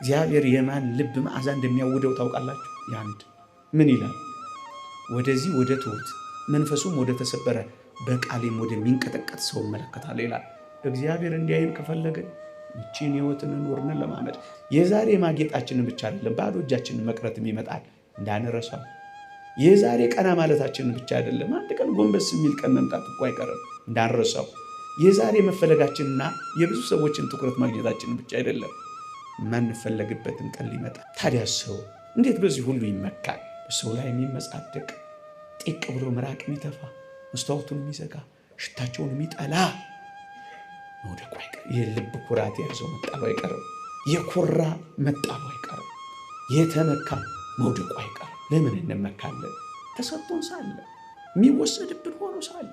እግዚአብሔር የማን ልብ መዓዛ እንደሚያውደው ታውቃላችሁ? ያንድ ምን ይላል? ወደዚህ ወደ ትሑት መንፈሱም ወደ ተሰበረ በቃሌም ወደሚንቀጠቀጥ ሰው እመለከታለሁ ይላል። እግዚአብሔር እንዲያይን ከፈለገን ይህችን ሕይወትን እንኖርን ለማመድ የዛሬ ማጌጣችንን ብቻ አይደለም ባዶ እጃችንን መቅረትም ይመጣል እንዳንረሳው። የዛሬ ቀና ማለታችንን ብቻ አይደለም አንድ ቀን ጎንበስ የሚል ቀን መምጣት እኮ አይቀርም እንዳንረሳው። የዛሬ መፈለጋችንና የብዙ ሰዎችን ትኩረት ማግኘታችንን ብቻ አይደለም ማንፈለግበትን ቀን ሊመጣ። ታዲያ ሰው እንዴት በዚህ ሁሉ ይመካል? በሰው ላይ የሚመጻደቅ ጢቅ ብሎ ምራቅ የሚተፋ መስታወቱን የሚዘጋ ሽታቸውን የሚጠላ መውደቁ አይቀርም። የልብ ኩራት የያዘው መጣሉ አይቀርም። የኮራ መጣሉ አይቀርም። የተመካ መውደቁ አይቀርም። ለምን እንመካለን? ተሰጥቶን ሳለ የሚወሰድብን ሆኖ ሳለ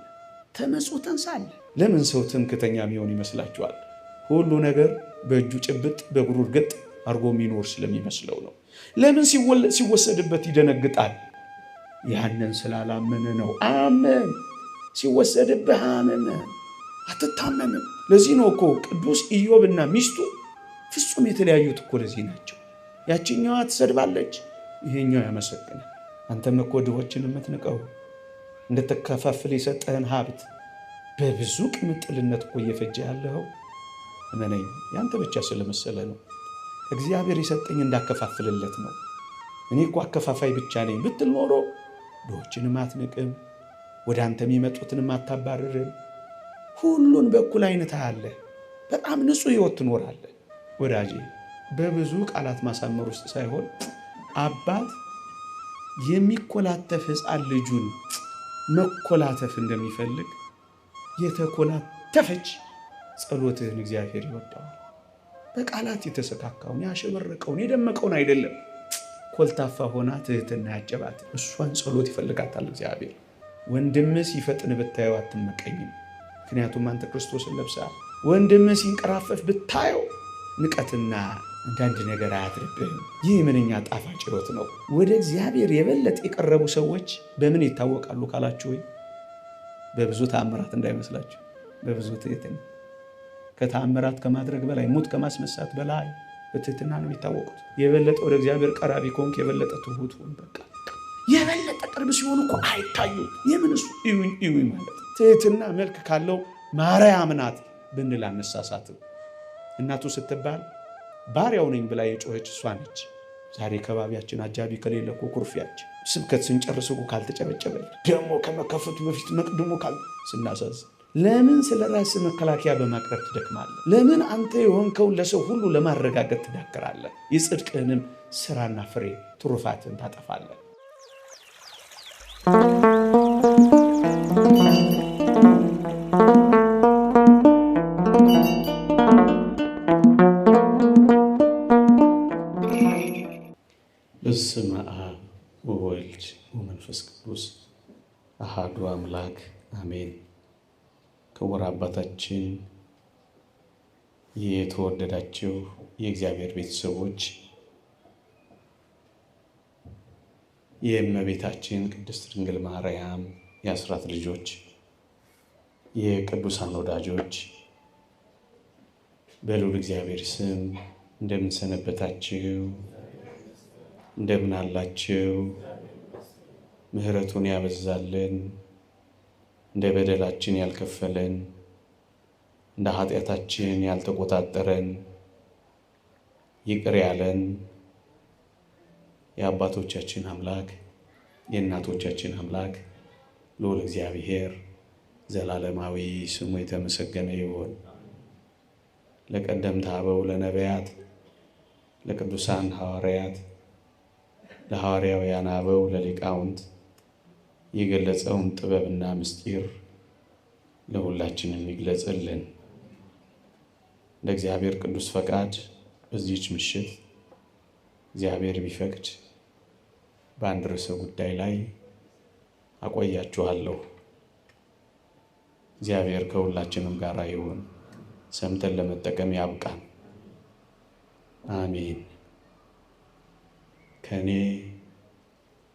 ተመጽውተን ሳለ። ለምን ሰው ትምክተኛ የሚሆን ይመስላችኋል? ሁሉ ነገር በእጁ ጭብጥ በእግሩ እርግጥ አድርጎ የሚኖር ስለሚመስለው ነው። ለምን ሲወሰድበት ይደነግጣል? ያንን ስላላመነ ነው። አመን ሲወሰድብህ አመነ አትታመንም። ለዚህ ነው እኮ ቅዱስ ኢዮብና ሚስቱ ፍጹም የተለያዩት እኮ ለዚህ ናቸው። ያችኛዋ ትሰድባለች፣ ይሄኛው ያመሰግናል። አንተም እኮ ድሆችን የምትንቀው እንድትከፋፍል የሰጠህን ሀብት በብዙ ቅምጥልነት እኮ እየፈጀ ያለኸው እመነኝ ያንተ ብቻ ስለመሰለ ነው። እግዚአብሔር የሰጠኝ እንዳከፋፍልለት ነው። እኔ እኮ አከፋፋይ ብቻ ነኝ ብትል ኖሮ ድሆችንም አትንቅም፣ ወደ አንተ የሚመጡትንም አታባርርም። ሁሉን በኩል አይነት አለ። በጣም ንጹሕ ሕይወት ትኖራለህ። ወዳጄ በብዙ ቃላት ማሳመር ውስጥ ሳይሆን አባት የሚኮላተፍ ሕፃን ልጁን መኮላተፍ እንደሚፈልግ የተኮላተፈች ጸሎትህን እግዚአብሔር ይወደዋል። በቃላት የተሰካካውን ያሸበረቀውን የደመቀውን አይደለም፣ ኮልታፋ ሆና ትህትና ያጨባት እሷን ጸሎት ይፈልጋታል እግዚአብሔር። ወንድምህ ሲፈጥን ብታየው አትመቀኝም፣ ምክንያቱም አንተ ክርስቶስን ለብሰሃል። ወንድምህ ሲንቀራፈፍ ብታየው ንቀትና አንዳንድ ነገር አያድርብህም። ይህ ምንኛ ጣፋጭ ሕይወት ነው። ወደ እግዚአብሔር የበለጠ የቀረቡ ሰዎች በምን ይታወቃሉ ካላችሁ፣ በብዙ ተአምራት እንዳይመስላችሁ፣ በብዙ ትህትና። ከተአምራት ከማድረግ በላይ ሙት ከማስነሳት በላይ በትህትና ነው የሚታወቁት። የበለጠ ወደ እግዚአብሔር ቀራቢ ከሆንክ የበለጠ ትሁት ሁን። በቃ የበለጠ ቅርብ ሲሆኑ እኮ አይታዩ። የምን እሱ እዩኝ ማለት ትህትና መልክ ካለው ማርያም ናት ብንል አነሳሳትም። እናቱ ስትባል ባሪያው ነኝ ብላ የጮኸች እሷ ነች። ዛሬ ከባቢያችን አጃቢ ከሌለ እኮ ኩርፊያችን፣ ስብከት ስንጨርስ እኮ ካልተጨበጨበል፣ ደግሞ ከመከፈቱ በፊት መቅድሞ ስናሳዝን፣ ለምን ስለ ራስ መከላከያ በማቅረብ ትደክማለህ? ለምን አንተ የሆንከውን ለሰው ሁሉ ለማረጋገጥ ትዳክራለህ? የጽድቅህንም ስራና ፍሬ ትሩፋትን ታጠፋለህ። በስመ አብ ወወልድ ወመንፈስ ቅዱስ አሐዱ አምላክ አሜን። ክቡር አባታችን፣ የተወደዳችሁ የእግዚአብሔር ቤተሰቦች፣ የእመቤታችን ቅድስት ድንግል ማርያም የአስራት ልጆች፣ የቅዱሳን ወዳጆች በልዑል እግዚአብሔር ስም እንደምን ሰነበታችሁ? እንደምን አላችሁ? ምሕረቱን ያበዛልን፣ እንደ በደላችን ያልከፈለን፣ እንደ ኃጢአታችን ያልተቆጣጠረን፣ ይቅር ያለን የአባቶቻችን አምላክ የእናቶቻችን አምላክ ልዑል እግዚአብሔር ዘላለማዊ ስሙ የተመሰገነ ይሁን። ለቀደምት አበው ለነቢያት፣ ለቅዱሳን ሐዋርያት፣ ለሐዋርያውያን አበው ለሊቃውንት የገለጸውን ጥበብና ምስጢር ለሁላችንም ይግለጽልን። ለእግዚአብሔር ቅዱስ ፈቃድ በዚህች ምሽት እግዚአብሔር ቢፈቅድ በአንድ ርዕሰ ጉዳይ ላይ አቆያችኋለሁ። እግዚአብሔር ከሁላችንም ጋር ይሁን። ሰምተን ለመጠቀም ያብቃን። አሜን። ከኔ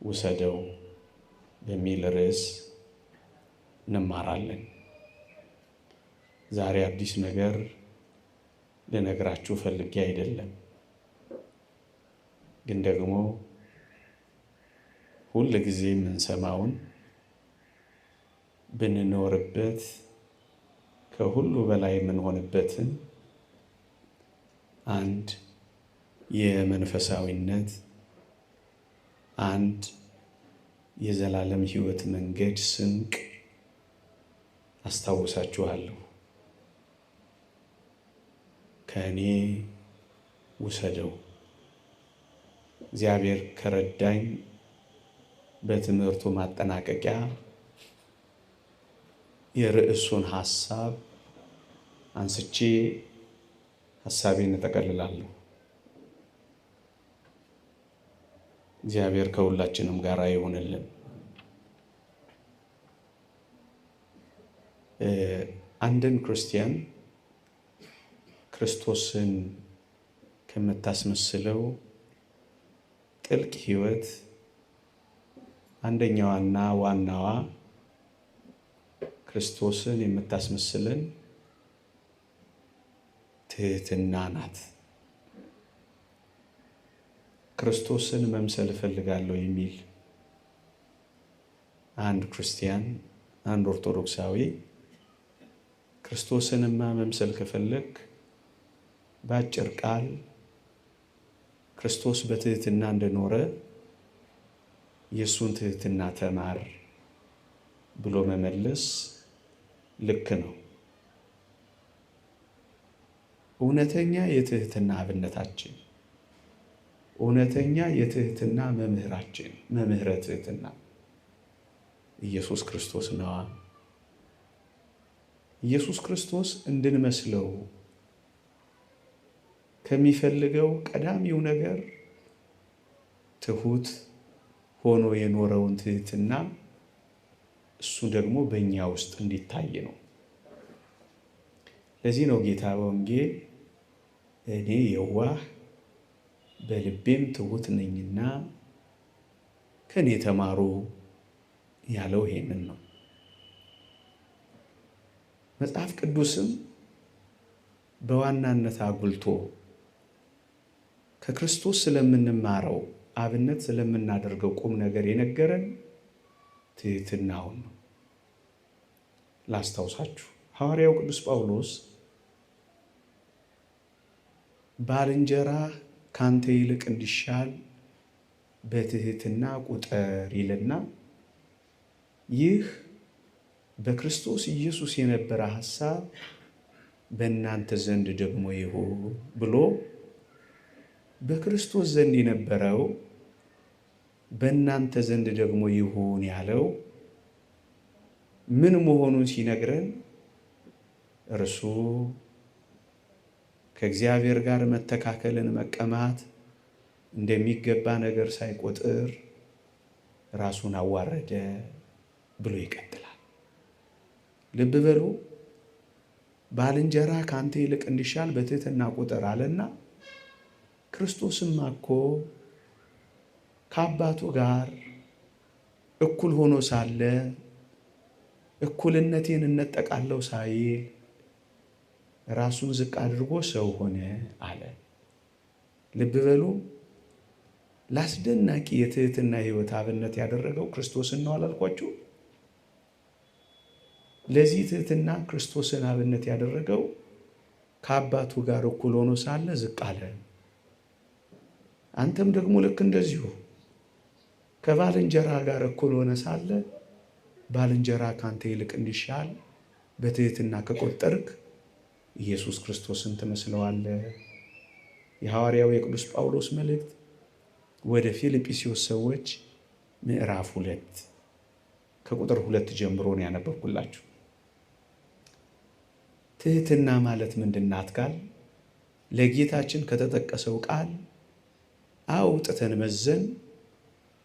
ውሰደው በሚል ርዕስ እንማራለን። ዛሬ አዲስ ነገር ልነግራችሁ ፈልጌ አይደለም። ግን ደግሞ ሁል ጊዜ የምንሰማውን ብንኖርበት ከሁሉ በላይ የምንሆንበትን አንድ የመንፈሳዊነት አንድ የዘላለም ሕይወት መንገድ ስንቅ አስታውሳችኋለሁ። ከእኔ ውሰደው። እግዚአብሔር ከረዳኝ በትምህርቱ ማጠናቀቂያ የርዕሱን ሐሳብ አንስቼ ሐሳቤን እጠቀልላለሁ። እግዚአብሔር ከሁላችንም ጋር ይሁንልን። አንድን ክርስቲያን ክርስቶስን ከምታስመስለው ጥልቅ ሕይወት አንደኛዋና ዋናዋ ክርስቶስን የምታስመስለን ትህትና ናት። ክርስቶስን መምሰል እፈልጋለሁ የሚል አንድ ክርስቲያን፣ አንድ ኦርቶዶክሳዊ ክርስቶስንማ መምሰል ከፈለግ በአጭር ቃል ክርስቶስ በትህትና እንደኖረ የእሱን ትህትና ተማር ብሎ መመለስ ልክ ነው። እውነተኛ የትህትና አብነታችን፣ እውነተኛ የትህትና መምህራችን፣ መምህረ ትህትና ኢየሱስ ክርስቶስ ነዋ። ኢየሱስ ክርስቶስ እንድንመስለው ከሚፈልገው ቀዳሚው ነገር ትሁት ሆኖ የኖረውን ትህትና እሱ ደግሞ በእኛ ውስጥ እንዲታይ ነው። ለዚህ ነው ጌታ በወንጌል እኔ የዋህ በልቤም ትሁት ነኝና ከኔ ተማሩ ያለው ይሄንን ነው። መጽሐፍ ቅዱስም በዋናነት አጉልቶ ከክርስቶስ ስለምንማረው አብነት ስለምናደርገው ቁም ነገር የነገረን ትህትናውን ነው። ላስታውሳችሁ፣ ሐዋርያው ቅዱስ ጳውሎስ ባልንጀራ ካንተ ይልቅ እንዲሻል በትህትና ቁጠር ይልና ይህ በክርስቶስ ኢየሱስ የነበረ ሐሳብ በእናንተ ዘንድ ደግሞ ይሁን ብሎ በክርስቶስ ዘንድ የነበረው በእናንተ ዘንድ ደግሞ ይሁን ያለው ምን መሆኑን ሲነግረን እርሱ ከእግዚአብሔር ጋር መተካከልን መቀማት እንደሚገባ ነገር ሳይቆጥር ራሱን አዋረደ ብሎ ይቀጥላል። ልብ በሉ፣ ባልንጀራ ካንተ ይልቅ እንዲሻል በትህትና ቁጠር አለና ክርስቶስማ እኮ ከአባቱ ጋር እኩል ሆኖ ሳለ እኩልነቴን እነጠቃለሁ ሳይል ራሱን ዝቅ አድርጎ ሰው ሆነ አለ። ልብ በሉ፣ ላስደናቂ የትህትና ሕይወት አብነት ያደረገው ክርስቶስን ነው አላልኳችሁ? ለዚህ ትህትና ክርስቶስን አብነት ያደረገው ከአባቱ ጋር እኩል ሆኖ ሳለ ዝቅ አለ። አንተም ደግሞ ልክ እንደዚሁ ከባልንጀራ ጋር እኩል ሆነ ሳለ ባልንጀራ ካንተ ይልቅ እንዲሻል በትህትና ከቆጠርክ ኢየሱስ ክርስቶስን ትመስለዋለህ። የሐዋርያው የቅዱስ ጳውሎስ መልእክት ወደ ፊልጵስዩስ ሰዎች ምዕራፍ 2 ከቁጥር 2 ጀምሮ ነው ያነበብኩላችሁ። ትህትና ማለት ምንድናት ካል ለጌታችን ከተጠቀሰው ቃል አውጥተን መዘን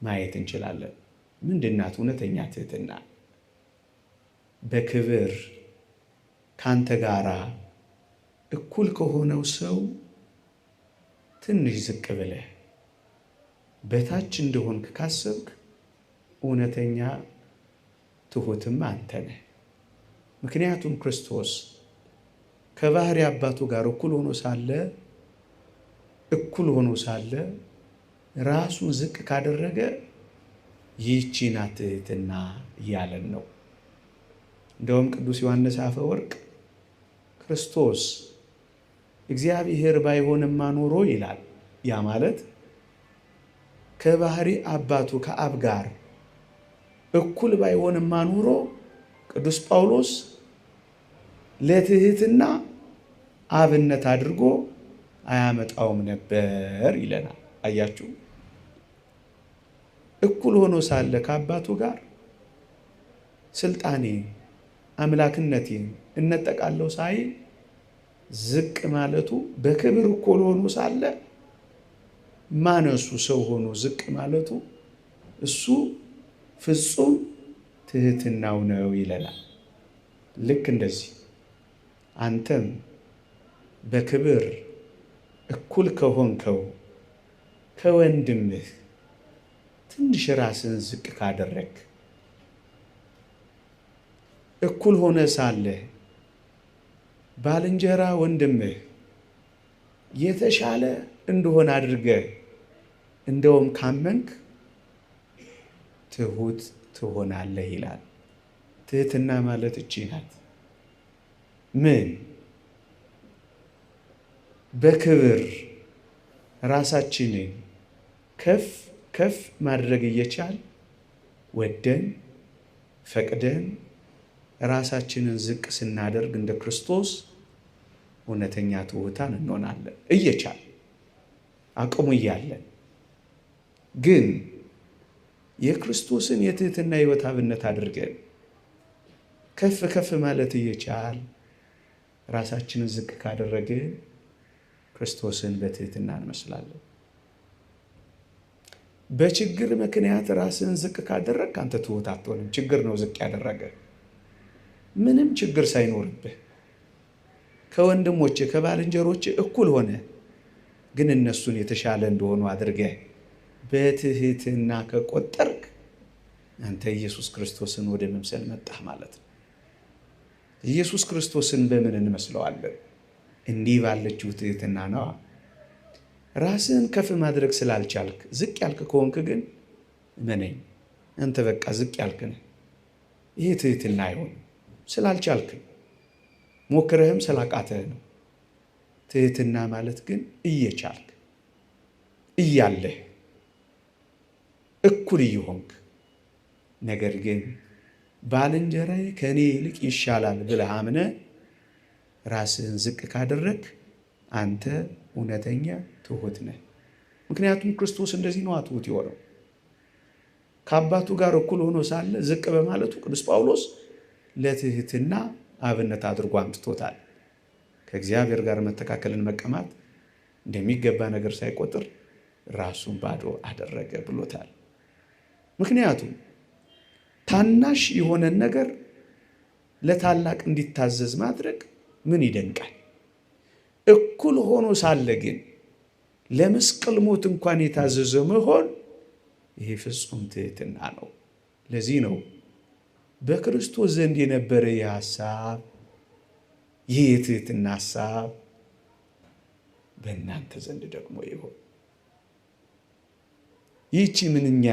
ማየት እንችላለን። ምንድናት እውነተኛ ትህትና? በክብር ካንተ ጋራ እኩል ከሆነው ሰው ትንሽ ዝቅ ብለህ በታች እንደሆንክ ካሰብክ እውነተኛ ትሁትም አንተ ነህ። ምክንያቱም ክርስቶስ ከባሕርይ አባቱ ጋር እኩል ሆኖ ሳለ ራሱን ዝቅ ካደረገ ይህች ናት ትሕትና እያለን ነው። እንደውም ቅዱስ ዮሐንስ አፈወርቅ ክርስቶስ እግዚአብሔር ባይሆንማ ኖሮ ይላል። ያ ማለት ከባህሪ አባቱ ከአብ ጋር እኩል ባይሆንማ ኖሮ ቅዱስ ጳውሎስ ለትሕትና አብነት አድርጎ አያመጣውም ነበር ይለናል። አያችሁ፣ እኩል ሆኖ ሳለ ከአባቱ ጋር ስልጣኔ አምላክነቴን እነጠቃለሁ ሳይል ዝቅ ማለቱ፣ በክብር እኩል ሆኖ ሳለ ማነሱ ሰው ሆኖ ዝቅ ማለቱ እሱ ፍጹም ትሕትናው ነው ይለናል። ልክ እንደዚህ አንተም በክብር እኩል ከሆንከው ከወንድምህ ትንሽ ራስን ዝቅ ካደረግ፣ እኩል ሆነ ሳለ ባልንጀራ ወንድምህ የተሻለ እንደሆነ አድርገህ እንደውም ካመንክ ትሑት ትሆናለህ ይላል። ትሕትና ማለት እቺ ናት። ምን በክብር ራሳችንን ከፍ ከፍ ማድረግ እየቻል ወደን ፈቅደን ራሳችንን ዝቅ ስናደርግ እንደ ክርስቶስ እውነተኛ ትሑታን እንሆናለን። እየቻል አቅሙ እያለን ግን የክርስቶስን የትሕትና ሕይወት አብነት አድርገን ከፍ ከፍ ማለት እየቻል ራሳችንን ዝቅ ካደረግን ክርስቶስን በትሕትና እንመስላለን። በችግር ምክንያት ራስን ዝቅ ካደረግ አንተ ትሑት አትሆንም። ችግር ነው ዝቅ ያደረገ። ምንም ችግር ሳይኖርብህ ከወንድሞች ከባልንጀሮች እኩል ሆነ ግን እነሱን የተሻለ እንደሆኑ አድርገህ በትሕትና ከቆጠርክ አንተ ኢየሱስ ክርስቶስን ወደ መምሰል መጣህ ማለት ነው። ኢየሱስ ክርስቶስን በምን እንመስለዋለን? እንዲህ ባለችው ትሕትና ነዋ። ራስን ከፍ ማድረግ ስላልቻልክ ዝቅ ያልክ ከሆንክ ግን እመነኝ አንተ በቃ ዝቅ ያልክ ነህ። ይሄ ትሕትና አይሆንም። ስላልቻልክ ሞክረህም ስላቃተህ ነው። ትሕትና ማለት ግን እየቻልክ እያለህ እኩል እየሆንክ ነገር ግን ባልንጀራዬ ከእኔ ይልቅ ይሻላል ብለህ አምነህ ራስህን ዝቅ ካደረግ አንተ እውነተኛ ትሑት ነህ። ምክንያቱም ክርስቶስ እንደዚህ ነው ትሑት የሆነው። ከአባቱ ጋር እኩል ሆኖ ሳለ ዝቅ በማለቱ ቅዱስ ጳውሎስ ለትሕትና አብነት አድርጎ አምጥቶታል። ከእግዚአብሔር ጋር መተካከልን መቀማት እንደሚገባ ነገር ሳይቆጥር ራሱን ባዶ አደረገ ብሎታል። ምክንያቱም ታናሽ የሆነን ነገር ለታላቅ እንዲታዘዝ ማድረግ ምን ይደንቃል? እኩል ሆኖ ሳለ ግን ለመስቀል ሞት እንኳን የታዘዘ መሆን ይሄ ፍጹም ትሕትና ነው። ለዚህ ነው በክርስቶስ ዘንድ የነበረ ይህ ሐሳብ፣ ይህ የትሕትና ሐሳብ በእናንተ ዘንድ ደግሞ ይሆን። ይህቺ ምንኛ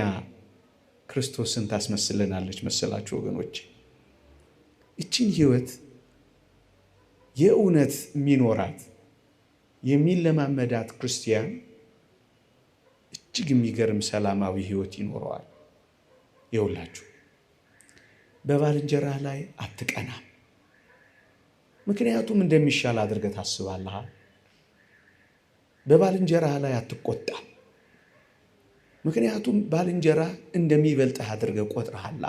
ክርስቶስን ታስመስለናለች መሰላችሁ ወገኖች? ይህችን ሕይወት የእውነት የሚኖራት የሚለማመዳት ክርስቲያን እጅግ የሚገርም ሰላማዊ ሕይወት ይኖረዋል። ይኸውላችሁ በባልንጀራህ ላይ አትቀናም። ምክንያቱም እንደሚሻል አድርገህ ታስባለህ። በባልንጀራህ ላይ አትቆጣም። ምክንያቱም ባልንጀራህ እንደሚበልጥህ አድርገህ ቆጥረሃል።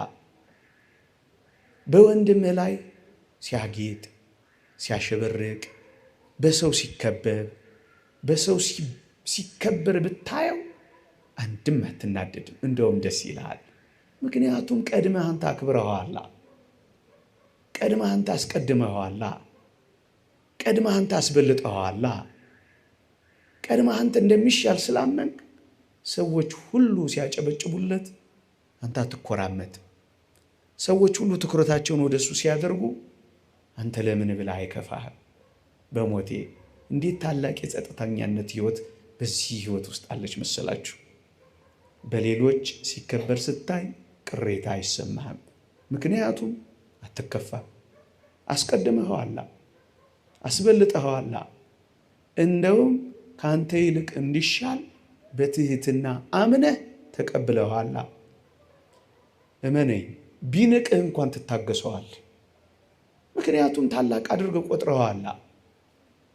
በወንድምህ ላይ ሲያጌጥ ሲያሸበርቅ፣ በሰው ሲከበብ፣ በሰው ሲከበር ብታየው አንድም አትናደድም። እንደውም ደስ ይልሃል። ምክንያቱም ቀድመህ አንተ አክብረኸዋል። ቀድመህ አንተ አስቀድመኸዋል። ቀድመህ አንተ አስበልጠኸዋል። ቀድመህ አንተ እንደሚሻል ስላመንክ ሰዎች ሁሉ ሲያጨበጭቡለት አንተ አትኮራመትም። ሰዎች ሁሉ ትኩረታቸውን ወደሱ ሲያደርጉ አንተ ለምን ብለህ አይከፋህም። በሞቴ እንዴት ታላቅ የጸጥተኛነት ሕይወት በዚህ ሕይወት ውስጥ አለች መሰላችሁ። በሌሎች ሲከበር ስታይ ቅሬታ አይሰማህም። ምክንያቱም አትከፋም። አስቀድመኸዋላ፣ አስበልጠኸዋላ። እንደውም ከአንተ ይልቅ እንዲሻል በትህትና አምነህ ተቀብለኸዋላ። እመነኝ፣ ቢንቅህ እንኳን ትታገሰዋል። ምክንያቱም ታላቅ አድርገህ ቆጥረኸዋላ።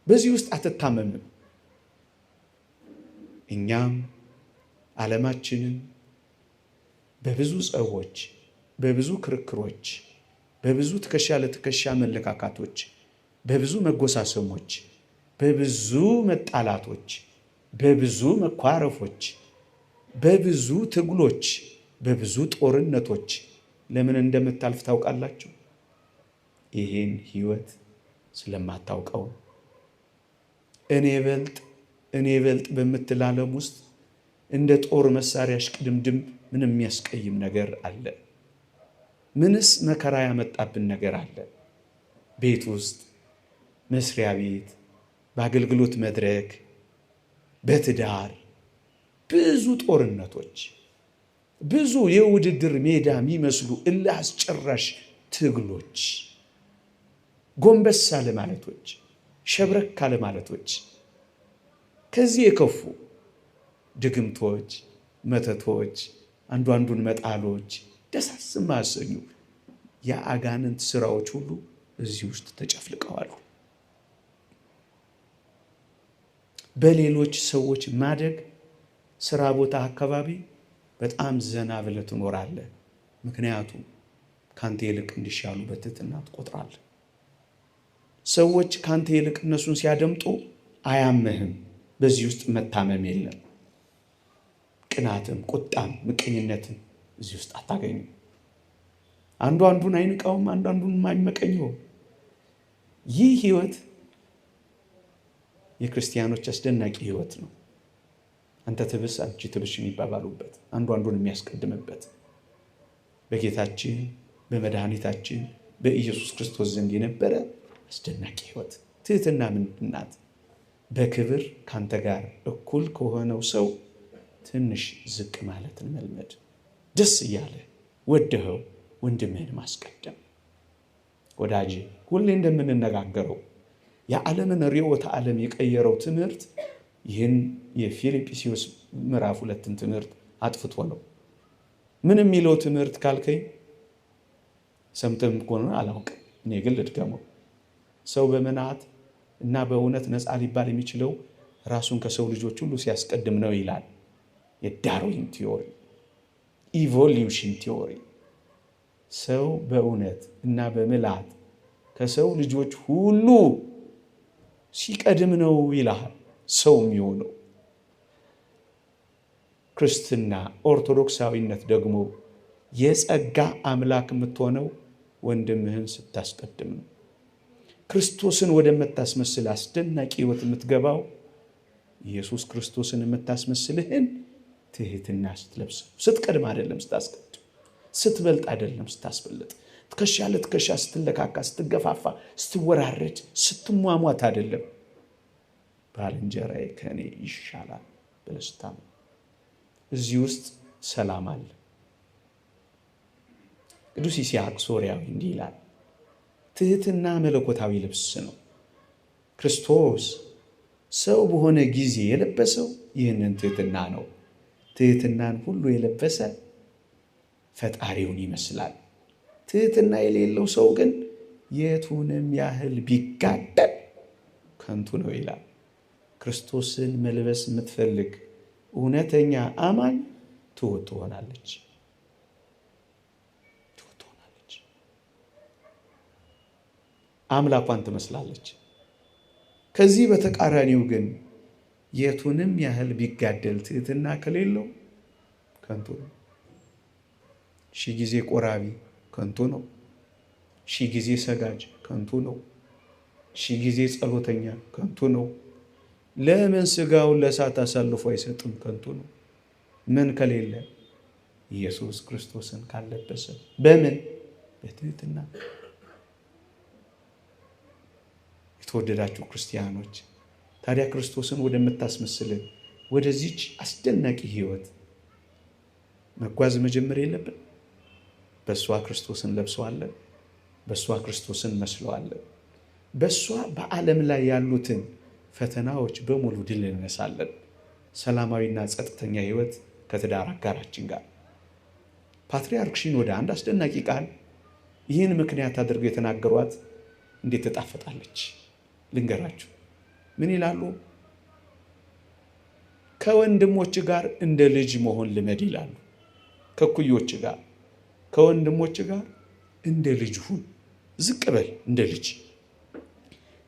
በዚህ ውስጥ አትታመምም። እኛም ዓለማችንን በብዙ ጸቦች፣ በብዙ ክርክሮች፣ በብዙ ትከሻ ለትከሻ መለካካቶች፣ በብዙ መጎሳሰሞች፣ በብዙ መጣላቶች፣ በብዙ መኳረፎች፣ በብዙ ትግሎች፣ በብዙ ጦርነቶች ለምን እንደምታልፍ ታውቃላችሁ? ይሄን ህይወት ስለማታውቀው። እኔ በልጥ በምትል ዓለም ውስጥ እንደ ጦር መሳሪያ ሽቅድምድም ምን የሚያስቀይም ነገር አለ? ምንስ መከራ ያመጣብን ነገር አለ? ቤት ውስጥ፣ መስሪያ ቤት፣ በአገልግሎት መድረክ፣ በትዳር ብዙ ጦርነቶች፣ ብዙ የውድድር ሜዳ የሚመስሉ እልህ አስጨራሽ ትግሎች፣ ጎንበስ አለ ማለቶች፣ ሸብረክ አለ ማለቶች፣ ከዚህ የከፉ ድግምቶች፣ መተቶች፣ አንዱ አንዱን መጣሎች፣ ደሳስ የማያሰኙ የአጋንንት ስራዎች ሁሉ እዚህ ውስጥ ተጨፍልቀዋል። በሌሎች ሰዎች ማደግ፣ ስራ ቦታ አካባቢ በጣም ዘና ብለህ ትኖራለህ። ምክንያቱም ካንተ ይልቅ እንዲሻሉ በትህትና ትቆጥራለህ። ሰዎች ካንተ ይልቅ እነሱን ሲያደምጡ አያምህም። በዚህ ውስጥ መታመም የለም። ቅናትም፣ ቁጣም፣ ምቀኝነትም እዚህ ውስጥ አታገኙም። አንዱ አንዱን አይንቃውም፣ አንዱ አንዱን አይመቀኘውም። ይህ ህይወት የክርስቲያኖች አስደናቂ ህይወት ነው። አንተ ትብስ አንቺ ትብሽ የሚባባሉበት፣ አንዱ አንዱን የሚያስቀድምበት፣ በጌታችን በመድኃኒታችን በኢየሱስ ክርስቶስ ዘንድ የነበረ አስደናቂ ህይወት። ትህትና ምንድን ናት? በክብር ካንተ ጋር እኩል ከሆነው ሰው ትንሽ ዝቅ ማለትን መልመድ። ደስ እያለ ወደኸው ወንድምህን ማስቀደም። ወዳጄ፣ ሁሌ እንደምንነጋገረው የዓለምን ርዕዮተ ዓለም የቀየረው ትምህርት ይህን የፊልጵስዩስ ምዕራፍ 2ን ትምህርት አጥፍቶ ነው። ምን የሚለው ትምህርት ካልከኝ ሰምተም ከሆነ አላውቅም፣ እኔ ግን ልድገመው። ሰው በመናት እና በእውነት ነፃ ሊባል የሚችለው ራሱን ከሰው ልጆች ሁሉ ሲያስቀድም ነው ይላል። የዳርዊን ቲዮሪ፣ ኢቮሉሽን ቲዮሪ። ሰው በእውነት እና በምልአት ከሰው ልጆች ሁሉ ሲቀድም ነው ይላል ሰው የሚሆነው። ክርስትና ኦርቶዶክሳዊነት ደግሞ የጸጋ አምላክ የምትሆነው ወንድምህን ስታስቀድም ነው። ክርስቶስን ወደምታስመስል አስደናቂ ህይወት የምትገባው ኢየሱስ ክርስቶስን የምታስመስልህን ትህትና ስትለብስ፣ ስትቀድም አይደለም ስታስቀድም፣ ስትበልጥ አይደለም ስታስበልጥ፣ ትከሻ ለትከሻ ስትለካካ፣ ስትገፋፋ፣ ስትወራረድ፣ ስትሟሟት አይደለም። ባልንጀራዬ ከእኔ ይሻላል ብለህ ስታምን እዚህ ውስጥ ሰላም አለ። ቅዱስ ይስሐቅ ሶርያዊ እንዲህ ይላል፣ ትህትና መለኮታዊ ልብስ ነው። ክርስቶስ ሰው በሆነ ጊዜ የለበሰው ይህንን ትህትና ነው። ትህትናን ሁሉ የለበሰ ፈጣሪውን ይመስላል። ትህትና የሌለው ሰው ግን የቱንም ያህል ቢጋደል ከንቱ ነው ይላል። ክርስቶስን መልበስ የምትፈልግ እውነተኛ አማኝ ትሑት ትሆናለች። አምላኳን ትመስላለች። ከዚህ በተቃራኒው ግን የቱንም ያህል ቢጋደል ትህትና ከሌለው ከንቱ ነው። 1000 ጊዜ ቆራቢ ከንቱ ነው። 1000 ጊዜ ሰጋጅ ከንቱ ነው። 1000 ጊዜ ጸሎተኛ ከንቱ ነው። ለምን ስጋውን ለእሳት አሳልፎ አይሰጥም? ከንቱ ነው። ምን ከሌለ? ኢየሱስ ክርስቶስን ካለበሰ። በምን? በትህትና። የተወደዳችሁ ክርስቲያኖች፣ ታዲያ ክርስቶስን ወደምታስመስልን ወደዚች አስደናቂ ህይወት መጓዝ መጀመር የለብን? በእሷ ክርስቶስን ለብሰዋለን፣ በእሷ ክርስቶስን መስለዋለን። በእሷ በዓለም ላይ ያሉትን ፈተናዎች በሙሉ ድል እንነሳለን። ሰላማዊና ጸጥተኛ ሕይወት ከትዳር አጋራችን ጋር። ፓትርያርክ ሽኖዳ አንድ አስደናቂ ቃል ይህን ምክንያት አድርገው የተናገሯት እንዴት ትጣፍጣለች ልንገራችሁ። ምን ይላሉ? ከወንድሞች ጋር እንደ ልጅ መሆን ልመድ ይላሉ። ከኩዮች ጋር ከወንድሞች ጋር እንደ ልጅ ሁን፣ ዝቅ በል እንደ ልጅ።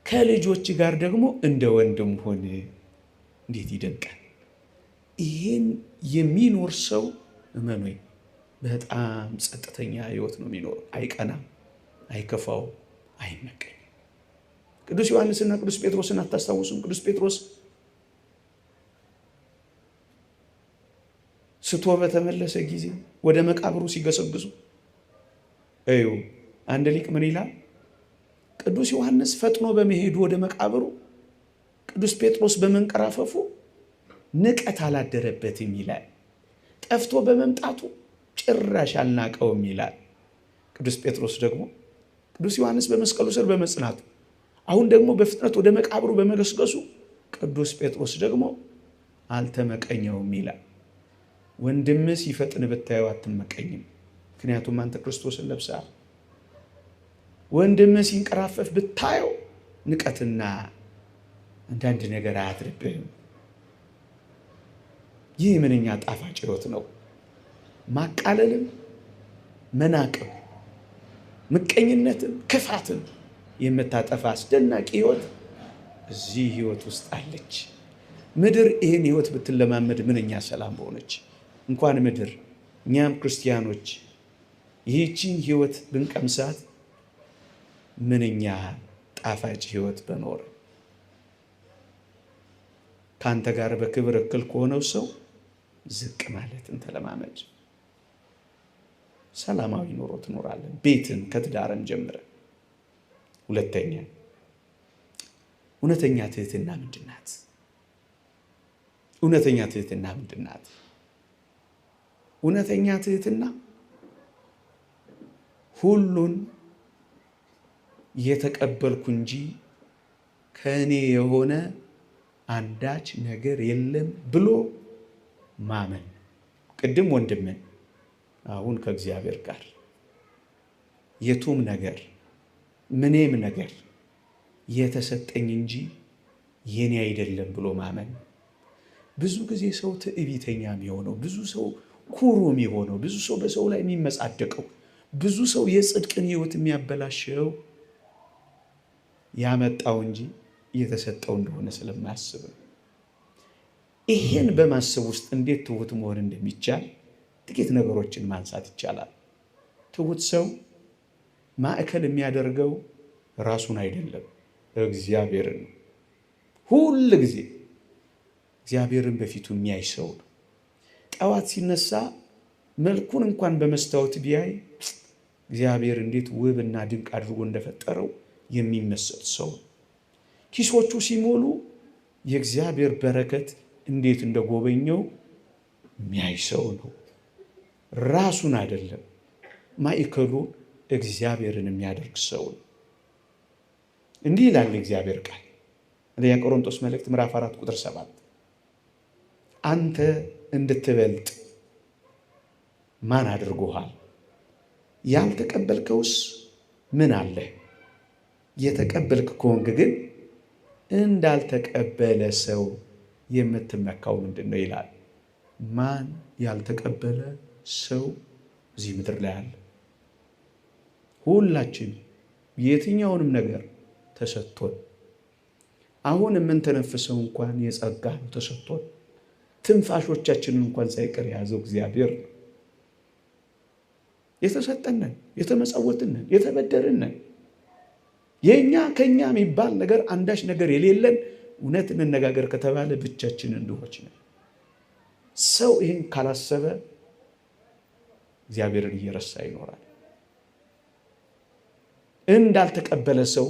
ከልጆች ጋር ደግሞ እንደ ወንድም ሆን። እንዴት ይደንቃል! ይህን የሚኖር ሰው እመኑኝ በጣም ጸጥተኛ ሕይወት ነው የሚኖረው። አይቀናም፣ አይከፋው፣ አይመቀኝም። ቅዱስ ዮሐንስና ቅዱስ ጴጥሮስን አታስታውሱም? ቅዱስ ጴጥሮስ ስቶ በተመለሰ ጊዜ ወደ መቃብሩ ሲገሰግሱ እዩ። አንድ ሊቅ ምን ይላል? ቅዱስ ዮሐንስ ፈጥኖ በመሄዱ ወደ መቃብሩ፣ ቅዱስ ጴጥሮስ በመንቀራፈፉ ንቀት አላደረበትም ይላል። ጠፍቶ በመምጣቱ ጭራሽ አልናቀውም ይላል። ቅዱስ ጴጥሮስ ደግሞ ቅዱስ ዮሐንስ በመስቀሉ ስር በመጽናቱ፣ አሁን ደግሞ በፍጥነት ወደ መቃብሩ በመገስገሱ ቅዱስ ጴጥሮስ ደግሞ አልተመቀኘውም ይላል። ወንድምህ ሲፈጥን ብታየው አትመቀኝም፣ ምክንያቱም አንተ ክርስቶስን ለብሰሃል። ወንድምህ ሲንቀራፈፍ ብታየው ንቀትና አንዳንድ ነገር አያድርብህም። ይህ ምንኛ ጣፋጭ ሕይወት ነው! ማቃለልም፣ መናቅም፣ ምቀኝነትም፣ ክፋትም የምታጠፋ አስደናቂ ሕይወት እዚህ ሕይወት ውስጥ አለች። ምድር ይህን ሕይወት ብትለማመድ ምንኛ ሰላም በሆነች። እንኳን ምድር እኛም ክርስቲያኖች ይህቺን ሕይወት ብንቀምሳት ምንኛ ጣፋጭ ሕይወት በኖረ። ከአንተ ጋር በክብር እክል ከሆነው ሰው ዝቅ ማለትን ተለማመድ። ሰላማዊ ኑሮ ትኖራለን። ቤትን ከትዳርን ጀምረ። ሁለተኛ እውነተኛ ትህትና ምንድን ናት? እውነተኛ ትህትና ምንድን ናት? እውነተኛ ትህትና ሁሉን የተቀበልኩ እንጂ ከእኔ የሆነ አንዳች ነገር የለም ብሎ ማመን። ቅድም ወንድምን፣ አሁን ከእግዚአብሔር ጋር የቱም ነገር ምንም ነገር የተሰጠኝ እንጂ የኔ አይደለም ብሎ ማመን። ብዙ ጊዜ ሰው ትዕቢተኛ የሚሆነው፣ ብዙ ሰው ኩሩ የሚሆነው፣ ብዙ ሰው በሰው ላይ የሚመጻደቀው፣ ብዙ ሰው የጽድቅን ሕይወት የሚያበላሸው ያመጣው እንጂ የተሰጠው እንደሆነ ስለማያስብ ነው። ይሄን በማሰብ ውስጥ እንዴት ትሁት መሆን እንደሚቻል ጥቂት ነገሮችን ማንሳት ይቻላል። ትሁት ሰው ማዕከል የሚያደርገው ራሱን አይደለም፣ እግዚአብሔርን ነው። ሁል ጊዜ እግዚአብሔርን በፊቱ የሚያይ ሰው ነው። ጠዋት ሲነሳ መልኩን እንኳን በመስታወት ቢያይ እግዚአብሔር እንዴት ውብና ድንቅ አድርጎ እንደፈጠረው የሚመሰጥ ሰው ነው። ኪሶቹ ሲሞሉ የእግዚአብሔር በረከት እንዴት እንደጎበኘው የሚያይ ሰው ነው። ራሱን አይደለም፣ ማዕከሉ እግዚአብሔርን የሚያደርግ ሰው ነው። እንዲህ ይላል እግዚአብሔር ቃል አንደኛ ቆሮንቶስ መልእክት ምዕራፍ 4 ቁጥር 7 አንተ እንድትበልጥ ማን አድርጎሃል? ያልተቀበልከውስ ምን አለ? የተቀበልክ ከሆንክ ግን እንዳልተቀበለ ሰው የምትመካው ምንድን ነው ይላል። ማን ያልተቀበለ ሰው እዚህ ምድር ላይ አለ? ሁላችን የትኛውንም ነገር ተሰጥቶን፣ አሁን የምንተነፍሰው እንኳን የጸጋ ነው ተሰጥቶን። ትንፋሾቻችንን እንኳን ሳይቀር የያዘው እግዚአብሔር ነው። የተሰጠንን፣ የተመጸወትንን፣ የተበደርንን የኛ ከኛ የሚባል ነገር አንዳች ነገር የሌለን እውነት እንነጋገር ከተባለ ብቻችንን ድሆች ነን። ሰው ይህን ካላሰበ እግዚአብሔርን እየረሳ ይኖራል። እንዳልተቀበለ ሰው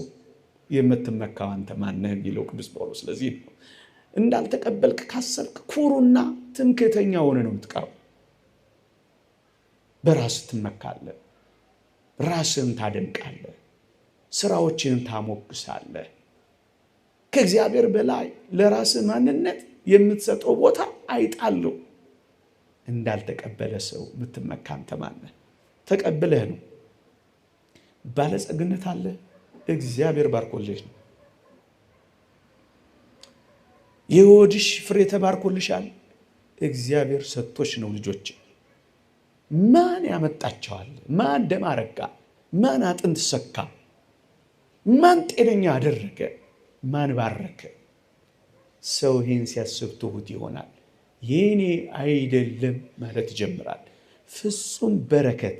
የምትመካው አንተ ማነህ የሚለው ቅዱስ ጳውሎስ። ስለዚህ ነው እንዳልተቀበልክ ካሰብክ ኩሩና ትምክህተኛ ሆነ ነው የምትቀረው። በራስህ ትመካለህ፣ ራስህን ታደንቃለህ፣ ስራዎችህን ታሞግሳለህ። ከእግዚአብሔር በላይ ለራስህ ማንነት የምትሰጠው ቦታ አይጣለው። እንዳልተቀበለ ሰው የምትመካ አንተ ማነህ? ተቀብለህ ነው። ባለጸግነት አለ፣ እግዚአብሔር ባርኮልሽ ነው። የሆድሽ ፍሬ ተባርኮልሻል፣ እግዚአብሔር ሰጥቶሽ ነው። ልጆች ማን ያመጣቸዋል? ማን ደም አረጋ? ማን አጥንት ሰካ? ማን ጤነኛ አደረገ? ማን ባረከ? ሰው ይህን ሲያስብ ትሁት ይሆናል። የኔ አይደለም ማለት ይጀምራል። ፍጹም በረከት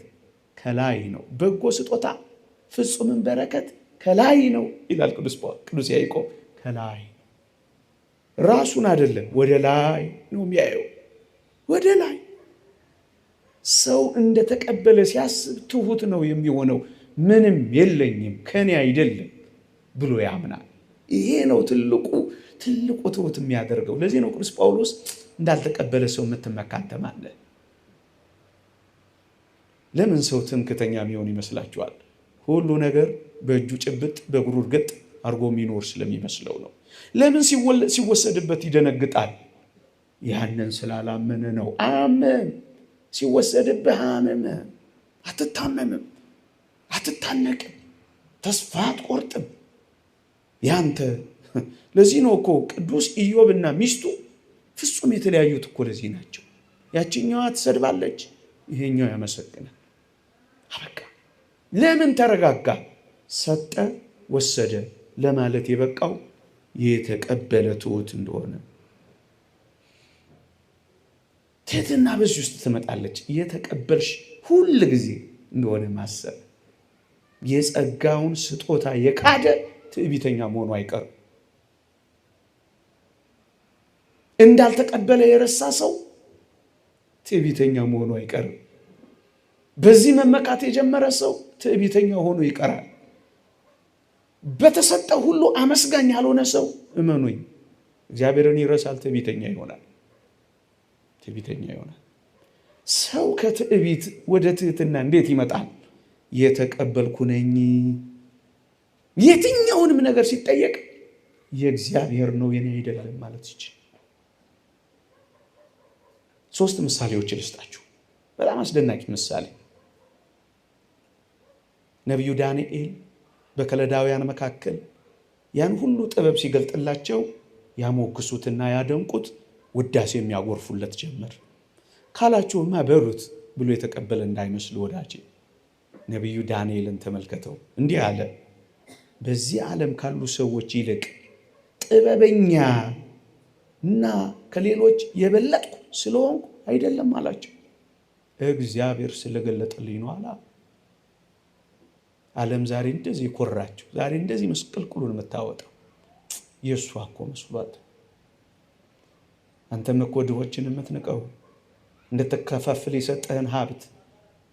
ከላይ ነው። በጎ ስጦታ ፍጹምን በረከት ከላይ ነው ይላል ቅዱስ ያዕቆብ። ከላይ ራሱን አይደለም ወደ ላይ ነው የሚያየው። ወደ ላይ ሰው እንደተቀበለ ሲያስብ ትሁት ነው የሚሆነው። ምንም የለኝም ከኔ አይደለም ብሎ ያምናል። ይሄ ነው ትልቁ ትሁት የሚያደርገው። ለዚህ ነው ቅዱስ ጳውሎስ እንዳልተቀበለ ሰው የምትመካ አንተ ማነህ? ለምን ሰው ትምክተኛ የሚሆን ይመስላችኋል? ሁሉ ነገር በእጁ ጭብጥ በእግሩ እርግጥ አድርጎ የሚኖር ስለሚመስለው ነው። ለምን ሲወሰድበት ይደነግጣል? ያንን ስላላመነ ነው። አመን ሲወሰድብህ አመመ። አትታመምም፣ አትታነቅም፣ ተስፋ አትቆርጥም። ያንተ ለዚህ ነው እኮ ቅዱስ ኢዮብና ሚስቱ ፍጹም የተለያዩት እኮ ለዚህ ናቸው። ያችኛዋ ትሰድባለች፣ ይሄኛው ያመሰግናል። አበቃ። ለምን ተረጋጋ? ሰጠ ወሰደ ለማለት የበቃው የተቀበለ ትሁት እንደሆነ። ትህትና በዚህ ውስጥ ትመጣለች። የተቀበልሽ ሁል ጊዜ እንደሆነ ማሰብ። የጸጋውን ስጦታ የካደ ትዕቢተኛ መሆኑ አይቀርም። እንዳልተቀበለ የረሳ ሰው ትዕቢተኛ መሆኑ አይቀርም። በዚህ መመካት የጀመረ ሰው ትዕቢተኛ ሆኖ ይቀራል። በተሰጠ ሁሉ አመስጋኝ ያልሆነ ሰው እመኑኝ እግዚአብሔርን ይረሳል፣ ትዕቢተኛ ይሆናል። ትዕቢተኛ ይሆናል። ሰው ከትዕቢት ወደ ትህትና እንዴት ይመጣል? የተቀበልኩ ነኝ። የትኛውንም ነገር ሲጠየቅ የእግዚአብሔር ነው የኔ አይደለም ማለት ይችላል። 3 ምሳሌዎች ልስጣችሁ። በጣም አስደናቂ ምሳሌ። ነቢዩ ዳንኤል በከለዳውያን መካከል ያን ሁሉ ጥበብ ሲገልጥላቸው ያሞግሱትና ያደንቁት፣ ውዳሴ የሚያጎርፉለት ጀመር። ካላችሁማ በሉት ብሎ የተቀበለ እንዳይመስል ወዳጄ። ነቢዩ ዳንኤልን ተመልከተው፣ እንዲህ አለ። በዚህ ዓለም ካሉ ሰዎች ይልቅ ጥበበኛ እና ከሌሎች የበለጥኩ ስለሆንኩ አይደለም አላቸው። እግዚአብሔር ስለገለጠልኝ ነው አላ። ዓለም ዛሬ እንደዚህ ኮራችሁ፣ ዛሬ እንደዚህ መስቀልቅሉን የምታወጣው የእሷ እኮ መስሏት። አንተም እኮ ድሆችን የምትንቀው እንደተከፋፍል የሰጠህን ሀብት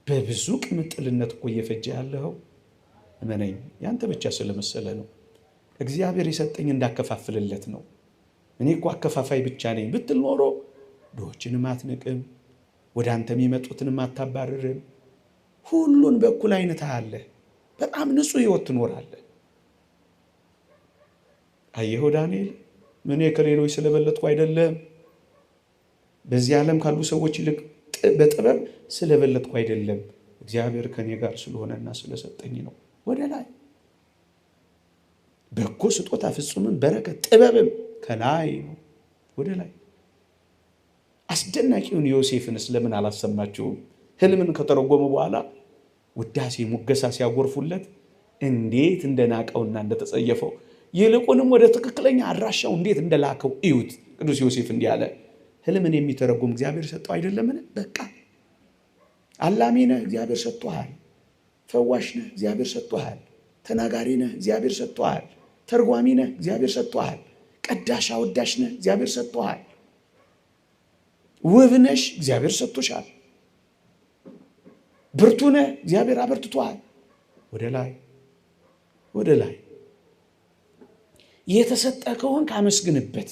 በብዙ ቅምጥልነት እኮ እየፈጀ ያለኸው እመነኝ ያንተ ብቻ ስለመሰለ ነው። እግዚአብሔር የሰጠኝ እንዳከፋፍልለት ነው። እኔ እኮ አከፋፋይ ብቻ ነኝ ብትል ኖሮ ድሆችንም አትንቅም፣ ወደ አንተ የሚመጡትንም አታባርርም። ሁሉን በኩል አይነት አለ። በጣም ንጹህ ህይወት ትኖራለህ። አየኸው ዳንኤል፣ እኔ ከሌሎች ስለበለጥኩ አይደለም፣ በዚህ ዓለም ካሉ ሰዎች ይልቅ በጥበብ ስለበለጥኩ አይደለም፣ እግዚአብሔር ከኔ ጋር ስለሆነና ስለሰጠኝ ነው። ወደ ላይ በጎ ስጦታ ፍጹምን በረከት ጥበብም ከላይ ነው። ወደ ላይ አስደናቂውን ዮሴፍንስ ለምን አላሰማችሁም? ህልምን ከተረጎመ በኋላ ውዳሴ ሙገሳ ሲያጎርፉለት እንዴት እንደናቀውና እንደተጸየፈው፣ ይልቁንም ወደ ትክክለኛ አድራሻው እንዴት እንደላከው እዩት። ቅዱስ ዮሴፍ እንዲህ አለ፣ ህልምን የሚተረጎም እግዚአብሔር ሰጥቶ አይደለምን? በቃ አላሚ ነህ፣ እግዚአብሔር ሰጥቶሃል። ፈዋሽ ነህ፣ እግዚአብሔር ሰጥቶሃል። ተናጋሪ ነህ፣ እግዚአብሔር ሰጥቶሃል። ተርጓሚ ነህ፣ እግዚአብሔር ሰጥቶሃል። ቀዳሽ አወዳሽ ነህ፣ እግዚአብሔር ሰጥቶሃል። ውብ ነሽ፣ እግዚአብሔር ሰጥቶሻል። ብርቱ ነህ፣ እግዚአብሔር አበርትቶሃል። ወደ ላይ ወደ ላይ የተሰጠ ከሆንክ አመስግንበት።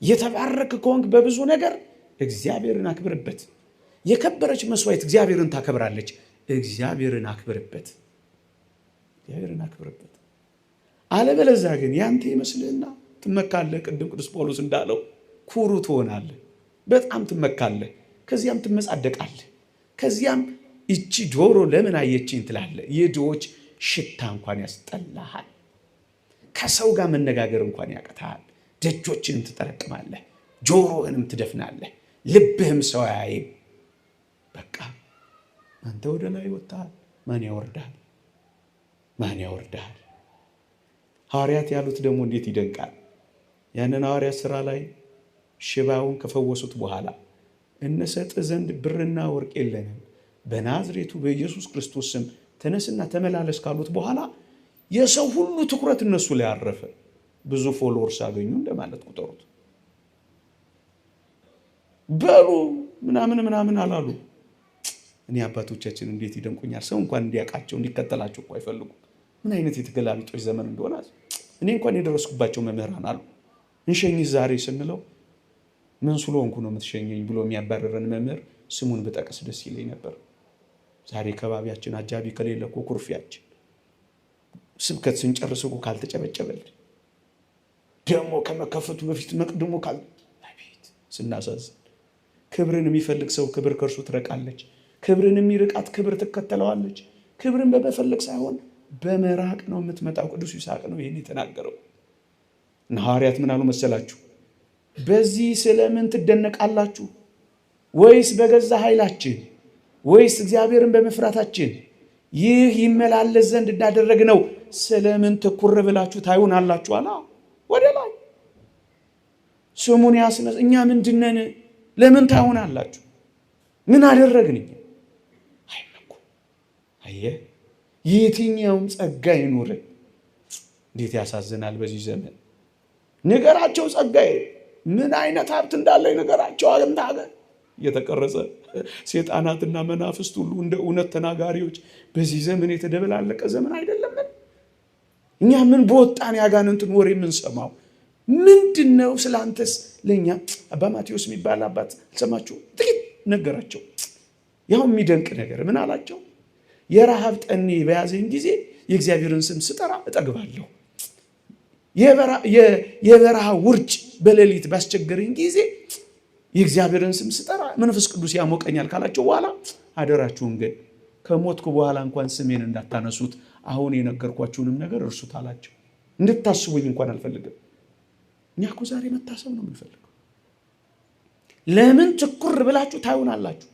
የተባረክ ከሆንክ በብዙ ነገር እግዚአብሔርን አክብርበት። የከበረች መስዋዕት እግዚአብሔርን ታከብራለች። እግዚአብሔርን አክብርበት፣ እግዚአብሔርን አክብርበት። አለበለዚያ ግን ያንተ ይመስልህና ትመካለህ። ቅድም ቅዱስ ጳውሎስ እንዳለው ኩሩ ትሆናለህ፣ በጣም ትመካለህ። ከዚያም ትመጻደቃለህ። ከዚያም እቺ ጆሮ ለምን አየችኝ ትላለህ። የድሆች ሽታ እንኳን ያስጠላሃል። ከሰው ጋር መነጋገር እንኳን ያቅታሃል። ደጆችን ትጠረቅማለህ፣ ጆሮህንም ትደፍናለህ፣ ልብህም ሰው አያይም። በቃ አንተ ወደ ላይ ወጥተሃል። ማን ያወርዳል? ማን ያወርዳል? ሐዋርያት ያሉት ደግሞ እንዴት ይደንቃል! ያንን ሐዋርያት ሥራ ላይ ሽባውን ከፈወሱት በኋላ እነሰጥ ዘንድ ብርና ወርቅ የለንም፣ በናዝሬቱ በኢየሱስ ክርስቶስ ስም ተነስና ተመላለስ ካሉት በኋላ የሰው ሁሉ ትኩረት እነሱ ላይ አረፈ። ብዙ ፎሎወርስ አገኙ እንደማለት ቁጠሩት። በሉ ምናምን አላሉ። እኔ አባቶቻችን እንዴት ይደንቁኛል። ሰው እንኳን እንዲያውቃቸው እንዲከተላቸው እኮ አይፈልጉም። ምን አይነት የተገላቢጦች ዘመን እንደሆነ እኔ እንኳን የደረስኩባቸው መምህራን አሉ። እንሸኝህ ዛሬ ስንለው ምን ስለሆንኩ ነው የምትሸኘኝ ብሎ የሚያባረረን መምህር ስሙን ብጠቅስ ደስ ይለኝ ነበር። ዛሬ ከባቢያችን አጃቢ ከሌለ እኮ ኩርፊያችን፣ ስብከት ስንጨርስ እኮ ካልተጨበጨበልን፣ ደግሞ ከመከፈቱ በፊት መቅድሞ አቤት ስናሳዝን። ክብርን የሚፈልግ ሰው ክብር ከእርሱ ትረቃለች፣ ክብርን የሚርቃት ክብር ትከተለዋለች። ክብርን በመፈለግ ሳይሆን በመራቅ ነው የምትመጣው። ቅዱስ ይስሐቅ ነው ይህን የተናገረው። እና ሐዋርያት ምን አሉ መሰላችሁ? በዚህ ስለምን ትደነቃላችሁ? ወይስ በገዛ ኃይላችን ወይስ እግዚአብሔርን በመፍራታችን ይህ ይመላለስ ዘንድ እንዳደረግነው ስለምን ትኩር ብላችሁ ታዩናላችሁ? አላ ወደ ላይ ስሙን ያስነስ እኛ ምንድነን? ለምን ታዩናላችሁ? ምን አደረግን? አይመኩ አየህ፣ የትኛውም ጸጋ ይኑር። እንዴት ያሳዝናል በዚህ ዘመን። ንገራቸው ጸጋዬ ምን አይነት ሀብት እንዳለ ንገራቸው። ሀገር እየተቀረጸ ሴጣናትና መናፍስት ሁሉ እንደ እውነት ተናጋሪዎች በዚህ ዘመን የተደበላለቀ ዘመን አይደለም። እኛ ምን በወጣን ያጋንንትን ወሬ የምንሰማው ምንድነው? ስላንተስ ለኛ አባ ማቴዎስ የሚባል አባት ሰማችሁ? ጥቂት ነገራቸው። ያው የሚደንቅ ነገር ምን አላቸው? የረሃብ ጠኔ በያዘኝ ጊዜ የእግዚአብሔርን ስም ስጠራ እጠግባለሁ። የበረሃ ውርጭ በሌሊት ባስቸገረኝ ጊዜ የእግዚአብሔርን ስም ስጠራ መንፈስ ቅዱስ ያሞቀኛል ካላቸው በኋላ አደራችሁን ግን ከሞትኩ በኋላ እንኳን ስሜን እንዳታነሱት፣ አሁን የነገርኳችሁንም ነገር እርሱት አላቸው። እንድታስቡኝ እንኳን አልፈልግም። እኛ እኮ ዛሬ መታሰብ ነው የምንፈልገው። ለምን ትኩር ብላችሁ ታዩናላችሁ?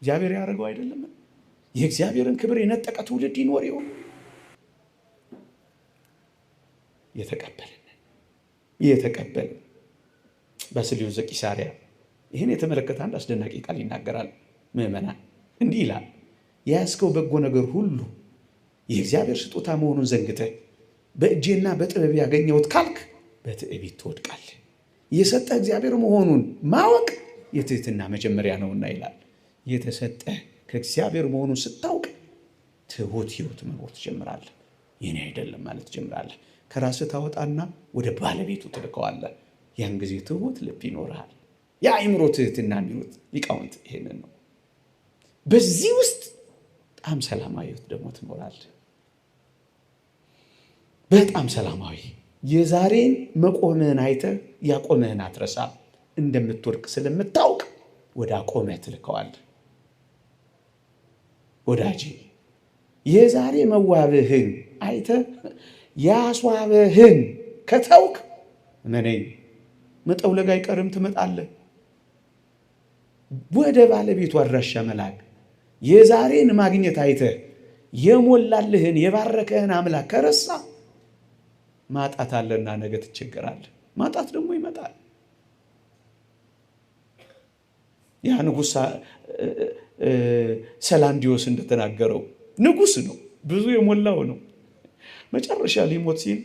እግዚአብሔር ያደረገው አይደለም? የእግዚአብሔርን ክብር የነጠቀ ትውልድ ይኖር ይሆን? የተቀበልን ባስልዮስ ዘቂሳርያ ይህን የተመለከተ አንድ አስደናቂ ቃል ይናገራል። ምዕመናን እንዲህ ይላል፣ የያዝከው በጎ ነገር ሁሉ የእግዚአብሔር ስጦታ መሆኑን ዘንግተህ በእጄና በጥበብ ያገኘሁት ካልክ በትዕቢት ትወድቃለህ። የሰጠህ እግዚአብሔር መሆኑን ማወቅ የትህትና መጀመሪያ ነውና ይላል። የተሰጠህ ከእግዚአብሔር መሆኑን ስታውቅ ትሁት ህይወት መኖር ትጀምራለህ። የኔ አይደለም ማለት ትጀምራለህ። ከራስህ ታወጣና ወደ ባለቤቱ ትልከዋለህ። ያን ጊዜ ትሁት ልብ ይኖርሃል። የአእምሮ ትህትና የሚሉት ሊቃውንት ይሄንን ነው። በዚህ ውስጥ በጣም ሰላማዊ ህይወት ደግሞ ትኖራለህ። በጣም ሰላማዊ። የዛሬን መቆምህን አይተህ ያቆምህን አትረሳ። እንደምትወድቅ ስለምታውቅ ወደ አቆመህ ትልከዋለህ። ወዳጄ የዛሬ መዋብህን አይተህ ያስዋበህን ከተውክ እመነኝ መጠውለግ አይቀርም፣ ትመጣለህ ወደ ባለቤቱ አድራሻ መላክ። የዛሬን ማግኘት አይተህ የሞላልህን የባረከህን አምላክ ከረሳ ማጣት አለና ነገ ትቸገራለህ። ማጣት ደግሞ ይመጣል። ያ ንጉሥ ሰላንዲዮስ እንደተናገረው ንጉሥ ነው፣ ብዙ የሞላው ነው። መጨረሻ ሊሞት ሲል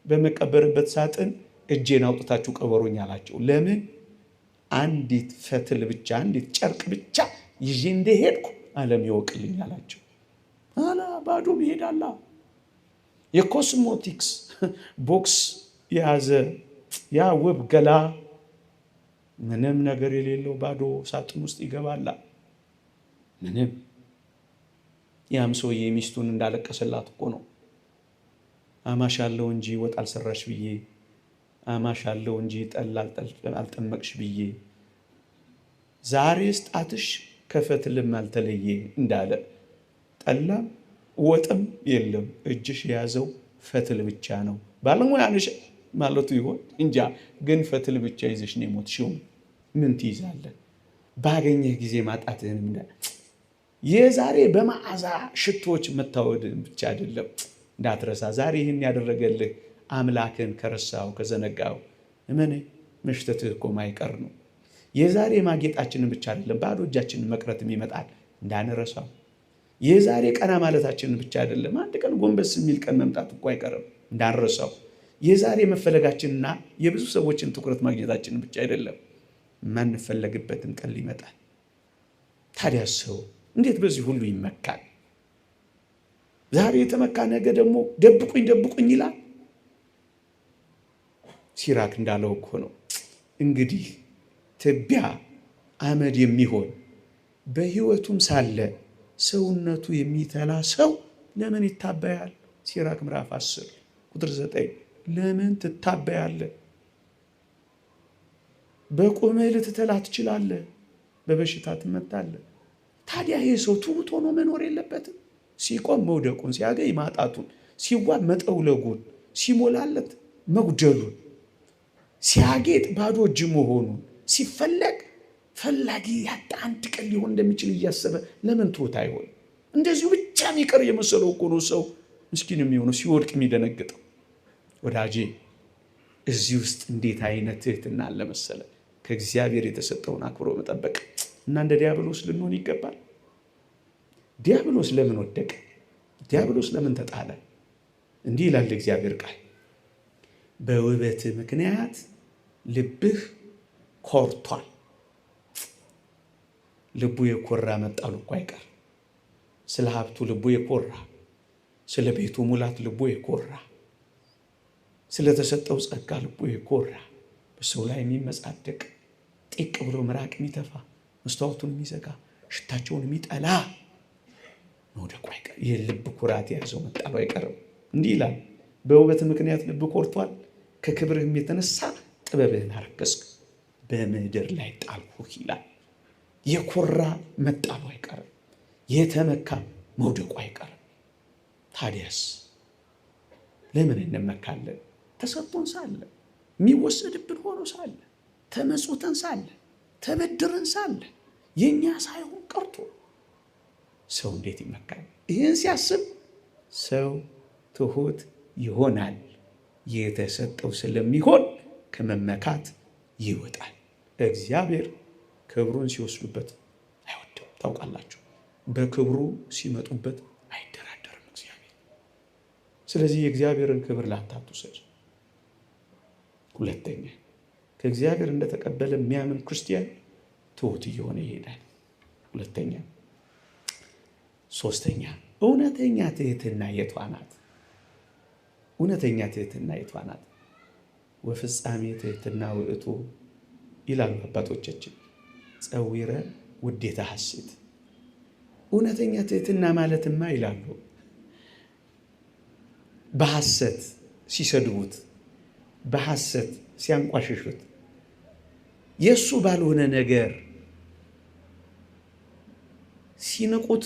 በመቀበርበት ሳጥን እጄን አውጥታችሁ ቀበሩኝ አላቸው። ለምን? አንዲት ፈትል ብቻ አንዲት ጨርቅ ብቻ ይዤ እንደሄድኩ ዓለም ይወቅልኝ አላቸው። አላ ባዶ ይሄዳላ። የኮስሞቲክስ ቦክስ የያዘ ያ ውብ ገላ ምንም ነገር የሌለው ባዶ ሳጥን ውስጥ ይገባላ። ምንም። ያም ሰውዬ ሚስቱን እንዳለቀሰላት እኮ ነው። አማሻለሁ እንጂ ወጥ አልሰራሽ ብዬ፣ አማሻለሁ እንጂ ጠላ አልጠመቅሽ ብዬ፣ ዛሬስ ጣትሽ ከፈትልም አልተለየ እንዳለ ጠላም ወጥም የለም፣ እጅሽ የያዘው ፈትል ብቻ ነው። ባለሙያ ነሽ ማለቱ ይሆን እንጃ። ግን ፈትል ብቻ ይዘሽ ነው የሞትሽው። ምን ትይዛለህ? ባገኘህ ጊዜ ማጣትህንም የዛሬ በመዓዛ ሽቶች መታወድ ብቻ አይደለም እንዳትረሳ። ዛሬ ይህን ያደረገልህ አምላክን ከረሳው ከዘነጋው እመኔ መሽተትህ እኮ ማይቀር ነው። የዛሬ ማጌጣችንን ብቻ አይደለም ባዶ እጃችንን መቅረትም ይመጣል እንዳንረሳው። የዛሬ ቀና ማለታችንን ብቻ አይደለም አንድ ቀን ጎንበስ የሚል ቀን መምጣት እኮ አይቀርም እንዳንረሳው። የዛሬ መፈለጋችንና የብዙ ሰዎችን ትኩረት ማግኘታችንን ብቻ አይደለም ማንፈለግበትን ቀን ይመጣል። ታዲያ ሰው እንዴት በዚህ ሁሉ ይመካል? ዛሬ የተመካ ነገ ደግሞ ደብቁኝ ደብቁኝ ይላል። ሲራክ እንዳለው እኮ ነው እንግዲህ ትቢያ አመድ የሚሆን በሕይወቱም ሳለ ሰውነቱ የሚተላ ሰው ለምን ይታበያል? ሲራክ ምዕራፍ 10 ቁጥር 9 ለምን ትታበያለህ? በቁምህ ልትተላ ትችላለህ፣ በበሽታ ትመታለህ። ታዲያ ይህ ሰው ትሑት ሆኖ መኖር የለበትም? ሲቆም መውደቁን፣ ሲያገኝ ማጣቱን፣ ሲዋብ መጠውለጉን፣ ሲሞላለት መጉደሉን፣ ሲያጌጥ ባዶ እጅ መሆኑን፣ ሲፈለግ ፈላጊ ያጣ አንድ ቀን ሊሆን እንደሚችል እያሰበ ለምን ትሑት አይሆን? እንደዚሁ ብቻ የሚቀር የመሰለው እኮ ነው ሰው ምስኪን የሚሆነው ሲወድቅ የሚደነግጠው። ወዳጄ እዚህ ውስጥ እንዴት አይነት ትህትና አለ መሰለ! ከእግዚአብሔር የተሰጠውን አክብሮ መጠበቅ እና እንደ ዲያብሎስ ልንሆን ይገባል። ዲያብሎስ ለምን ወደቀ? ዲያብሎስ ለምን ተጣለ? እንዲህ ይላል እግዚአብሔር ቃል፣ በውበት ምክንያት ልብህ ኮርቷል። ልቡ የኮራ መጣሉ እኮ አይቀር። ስለ ሀብቱ ልቡ የኮራ፣ ስለ ቤቱ ሙላት ልቡ የኮራ፣ ስለተሰጠው ጸጋ ልቡ የኮራ፣ በሰው ላይ የሚመጻደቅ ጢቅ ብሎ ምራቅ የሚተፋ መስታወቱን የሚዘጋ ሽታቸውን የሚጠላ መውደቁ አይቀር። ይህ ልብ ኩራት የያዘው መጣሉ አይቀርም። እንዲህ ይላል፣ በውበት ምክንያት ልብ ኮርቷል፣ ከክብርህም የተነሳ ጥበብህን አረከስክ፣ በምድር ላይ ጣልሁህ ይላል። የኮራ መጣሉ አይቀርም፣ የተመካ መውደቁ አይቀርም። ታዲያስ ለምን እንመካለን? ተሰጥቶን ሳለ፣ የሚወሰድብን ሆኖ ሳለ፣ ተመጽውተን ሳለ፣ ተበድረን ሳለ፣ የእኛ ሳይሆን ቀርቶ ሰው እንዴት ይመካል? ይህን ሲያስብ ሰው ትሑት ይሆናል። የተሰጠው ስለሚሆን ከመመካት ይወጣል። እግዚአብሔር ክብሩን ሲወስዱበት አይወድም። ታውቃላችሁ፣ በክብሩ ሲመጡበት አይደራደርም እግዚአብሔር። ስለዚህ የእግዚአብሔርን ክብር ላታትውሰድ። ሁለተኛ፣ ከእግዚአብሔር እንደተቀበለ የሚያምን ክርስቲያን ትሑት እየሆነ ይሄዳል። ሁለተኛ። ሶስተኛ፣ እውነተኛ ትሕትና የቷ ናት? እውነተኛ ትሕትና የቷ ናት? ወፍጻሜ ትሕትና ውእቱ ይላሉ አባቶቻችን፣ ጸዊረ ውዴታ ሐሴት። እውነተኛ ትሕትና ማለትማ ይላሉ በሐሰት ሲሰድቡት፣ በሐሰት ሲያንቋሽሹት፣ የእሱ ባልሆነ ነገር ሲንቁት፣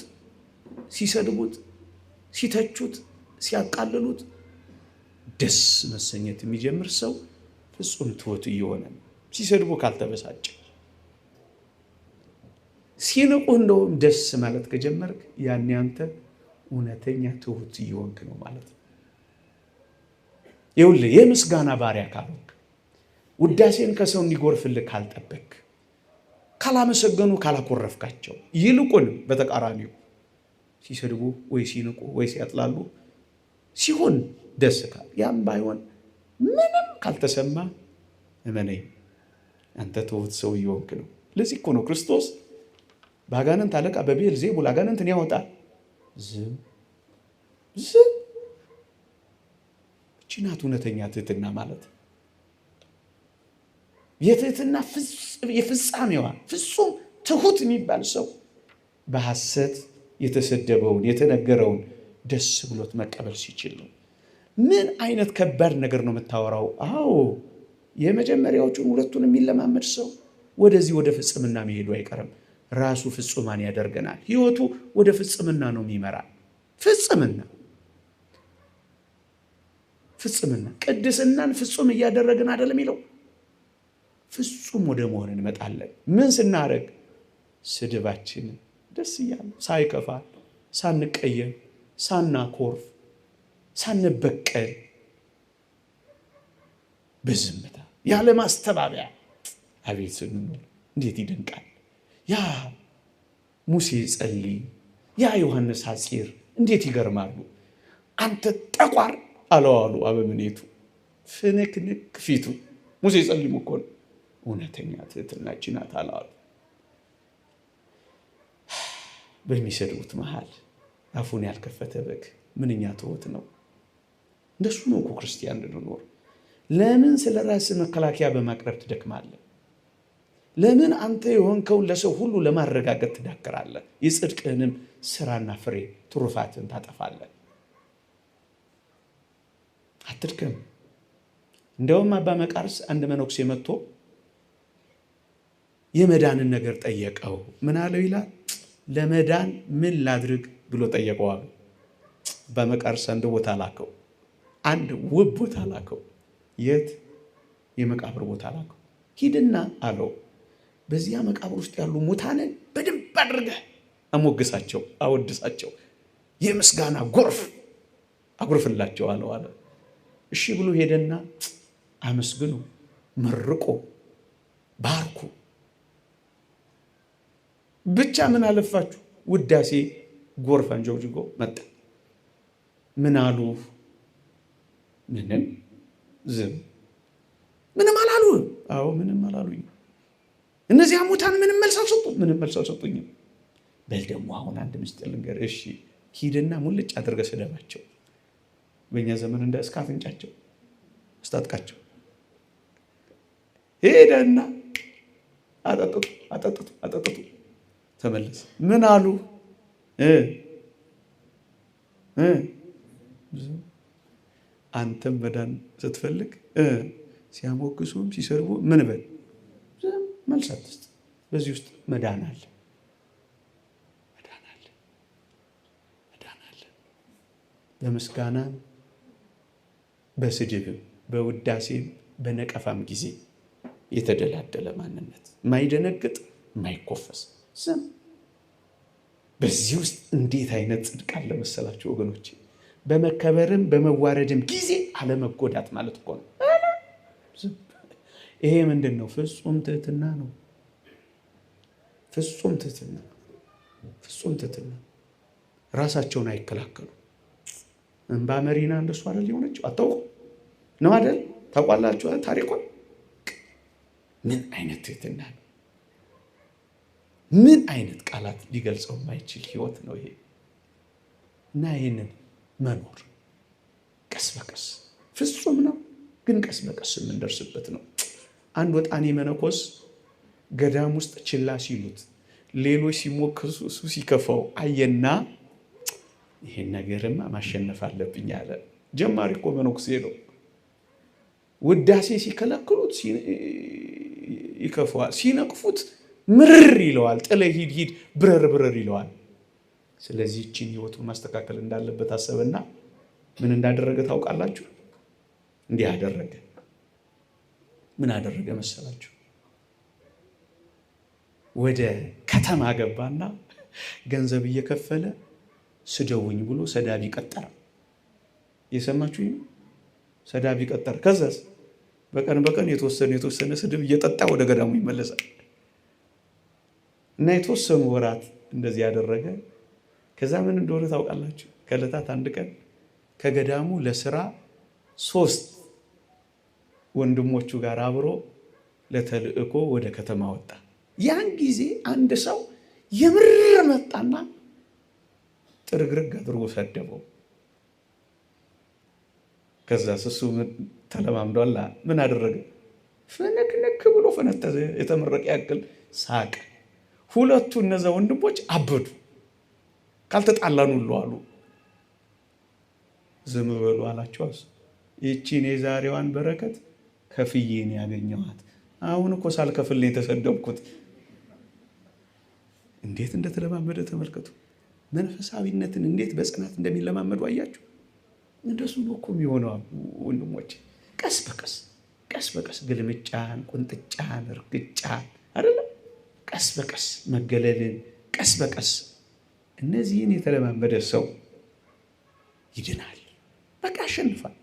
ሲሰድቡት፣ ሲተቹት፣ ሲያቃልሉት ደስ መሰኘት የሚጀምር ሰው ፍጹም ትሑት እየሆነ ነው። ሲሰድቡ ካልተበሳጨ፣ ሲንቁ እንደውም ደስ ማለት ከጀመርክ ያኔ አንተ እውነተኛ ትሑት እየሆንክ ነው ማለት ነው። ይኸውልህ የምስጋና ባሪያ ካልሆንክ፣ ውዳሴን ከሰው እንዲጎርፍልህ ካልጠበቅ፣ ካላመሰገኑ ካላኮረፍካቸው፣ ይልቁንም በተቃራኒው ሲሰድቡ ወይ ሲንቁ ወይ ሲያጥላሉ ሲሆን ደስ ካል፣ ያም ባይሆን ምንም ካልተሰማ እመነኝ አንተ ትሑት ሰው እየሆንክ ነው። ለዚህ እኮ ነው ክርስቶስ በአጋንንት አለቃ በቤልዜቡል አጋንንትን ያወጣል፣ ዝም ዝም። እቺ ናት እውነተኛ ትሕትና ማለት። የትሕትና የፍጻሜዋ ፍጹም ትሑት የሚባል ሰው በሐሰት የተሰደበውን የተነገረውን ደስ ብሎት መቀበል ሲችል ነው። ምን አይነት ከባድ ነገር ነው የምታወራው? አዎ የመጀመሪያዎቹን ሁለቱን የሚለማመድ ሰው ወደዚህ ወደ ፍጽምና መሄዱ አይቀርም። ራሱ ፍጹማን ያደርገናል። ህይወቱ ወደ ፍጽምና ነው የሚመራ። ፍጽምና ቅድስናን ፍጹም እያደረግን አይደለም የሚለው። ፍጹም ወደ መሆን እንመጣለን። ምን ስናደርግ? ስድባችንን ደስ እያለ ሳይከፋ፣ ሳንቀየም፣ ሳናኮርፍ፣ ሳንበቀል በዝምታ ያለ ማስተባበያ። አቤት ስንኖር እንዴት ይደንቃል! ያ ሙሴ ጸልይ፣ ያ ዮሐንስ ሐጺር እንዴት ይገርማሉ! አንተ ጠቋር አለዋሉ አበምኔቱ ፍንክንክ ፊቱ። ሙሴ ጸልይ እኮ ነው። እውነተኛ ትሕትናችን ናት አለዋሉ። በሚሰድቡት መሃል አፉን ያልከፈተ በግ ምንኛ ትሑት ነው! እንደሱ ነው እኮ ክርስቲያን እንድንኖር። ለምን ስለ ራስህ መከላከያ በማቅረብ ትደክማለህ? ለምን አንተ የሆንከውን ለሰው ሁሉ ለማረጋገጥ ትዳክራለህ? የጽድቅህንም ስራና ፍሬ ትሩፋትን ታጠፋለህ። አትድከም። እንደውም አባ መቃርስ አንድ መነኩሴ መጥቶ የመዳንን ነገር ጠየቀው። ምን አለው ይላል? ለመዳን ምን ላድርግ ብሎ ጠየቀው። አባ መቃርስ አንድ ቦታ ላከው። አንድ ውብ ቦታ ላከው። የት? የመቃብር ቦታ ላከው። ሂድና አለው በዚያ መቃብር ውስጥ ያሉ ሙታንን በደንብ አድርገህ አሞግሳቸው፣ አወድሳቸው፣ የምስጋና ጎርፍ አጉርፍላቸው አለው አለ። እሺ ብሎ ሄደና አመስግኑ፣ መርቆ፣ ባርኩ። ብቻ ምን አለፋችሁ ውዳሴ ጎርፍ አንጀውጅጎ መጣ። ምን አሉ? ምንም ዝም። ምንም አላሉ። አዎ ምንም አላሉኝ። እነዚያ ሙታን ምንም መልስ አልሰጡኝም። በል ደግሞ አሁን አንድ ምስጢር ልንገርህ። እሺ ሂድና ሙልጭ አድርገህ ስደባቸው። በእኛ ዘመን እንደ እስከ አፍንጫቸው አስታጥቃቸው። ሄደና አጠጥቱ ተመለስ። ምን አሉ? አንተም መዳን ስትፈልግ ሲያሞግሱም ሲሰርቡ ምን በል? መልስ አትስጥ። በዚህ ውስጥ መዳን አለ። በምስጋናም በስድብም በውዳሴም በነቀፋም ጊዜ የተደላደለ ማንነት፣ ማይደነግጥ ማይኮፈስ ዝም። በዚህ ውስጥ እንዴት አይነት ጽድቅ አለ መሰላችሁ ወገኖች? በመከበርም በመዋረድም ጊዜ አለመጎዳት ማለት እኮ ነው። ይሄ ምንድን ነው? ፍጹም ትሕትና ነው። ፍጹም ትሕትና። ራሳቸውን አይከላከሉ። እንባ መሪና እንደሱ አይደል የሆነችው? አታውቁ ነው አይደል? ታውቋላችሁ ታሪኳን። ምን አይነት ትሕትና ነው! ምን አይነት ቃላት ሊገልጸው የማይችል ህይወት ነው ይሄ። እና ይህንን መኖር ቀስ በቀስ ፍጹም ነው፣ ግን ቀስ በቀስ የምንደርስበት ነው። አንድ ወጣኔ መነኮስ ገዳም ውስጥ ችላ ሲሉት ሌሎች ሲሞክሱ እሱ ሲከፋው አየና ይሄን ነገርማ ማሸነፍ አለብኝ አለ። ጀማሪ እኮ መነኩሴ ነው። ውዳሴ ሲከለክሉት ይከፋዋል፣ ሲነቅፉት ምርር ይለዋል። ጥለ ሂድ ብረር ይለዋል። ስለዚህ እቺን ህይወቱን ማስተካከል እንዳለበት አሰበና ምን እንዳደረገ ታውቃላችሁ? እንዲህ አደረገ። ምን አደረገ መሰላችሁ? ወደ ከተማ ገባና ገንዘብ እየከፈለ ስደውኝ ብሎ ሰዳቢ ቀጠረ። የሰማችሁ ነው? ሰዳቢ ቀጠረ። ከዛስ በቀን የተወሰነ ስድብ እየጠጣ ወደ ገዳሙ ይመለሳል። እና የተወሰኑ ወራት እንደዚህ ያደረገ። ከዛ ምን እንደሆነ ታውቃላችሁ? ከዕለታት አንድ ቀን ከገዳሙ ለስራ 3 ወንድሞቹ ጋር አብሮ ለተልእኮ ወደ ከተማ ወጣ። ያን ጊዜ አንድ ሰው የምር መጣና ጥርግርግ አድርጎ ሰደበው። ከዛ እሱ ተለማምዷል። ምን አደረገ? ፈነክነክ ብሎ ፈነጠዘ። የተመረቀ ያክል ሳቅ። ሁለቱ እነዛ ወንድሞች አበዱ። ካልተጣላን ሁሉ አሉ። ዝም በሉ አላቸው። ይቺን የዛሬዋን በረከት ከፍዬን ያገኘኋት፣ አሁን እኮ ሳልከፍል የተሰደብኩት። እንዴት እንደተለማመደ ተመልከቱ። መንፈሳዊነትን እንዴት በጽናት እንደሚለማመዱ አያችሁ። እንደሱ ነው እኮ የሚሆነው ወንድሞች። ቀስ በቀስ ግልምጫን፣ ቁንጥጫን፣ እርግጫን አይደለም፣ ቀስ በቀስ መገለልን፣ ቀስ በቀስ እነዚህን የተለማመደ ሰው ይድናል። በቃ ያሸንፋል።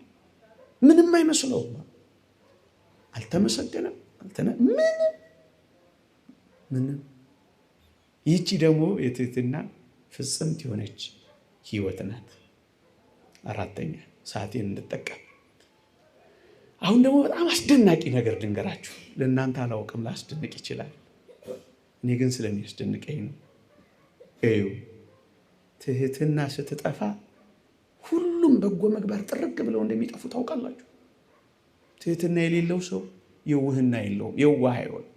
ምንም አይመስለውም። አልተመሰገነም፣ ምንም። ይህቺ ደግሞ የትህትና ፍጽምት የሆነች ህይወት ናት። አራተኛ ሰዓቴን እንድጠቀም። አሁን ደግሞ በጣም አስደናቂ ነገር ልንገራችሁ። ለእናንተ አላውቅም፣ ላስደንቅ ይችላል። እኔ ግን ስለሚያስደንቀኝ ነው። እዩ፣ ትህትና ስትጠፋ ሁሉም በጎ ምግባር ጥርግ ብለው እንደሚጠፉ ታውቃላችሁ። ትህትና የሌለው ሰው የዋህና የለውም፣ የዋህ አይሆንም።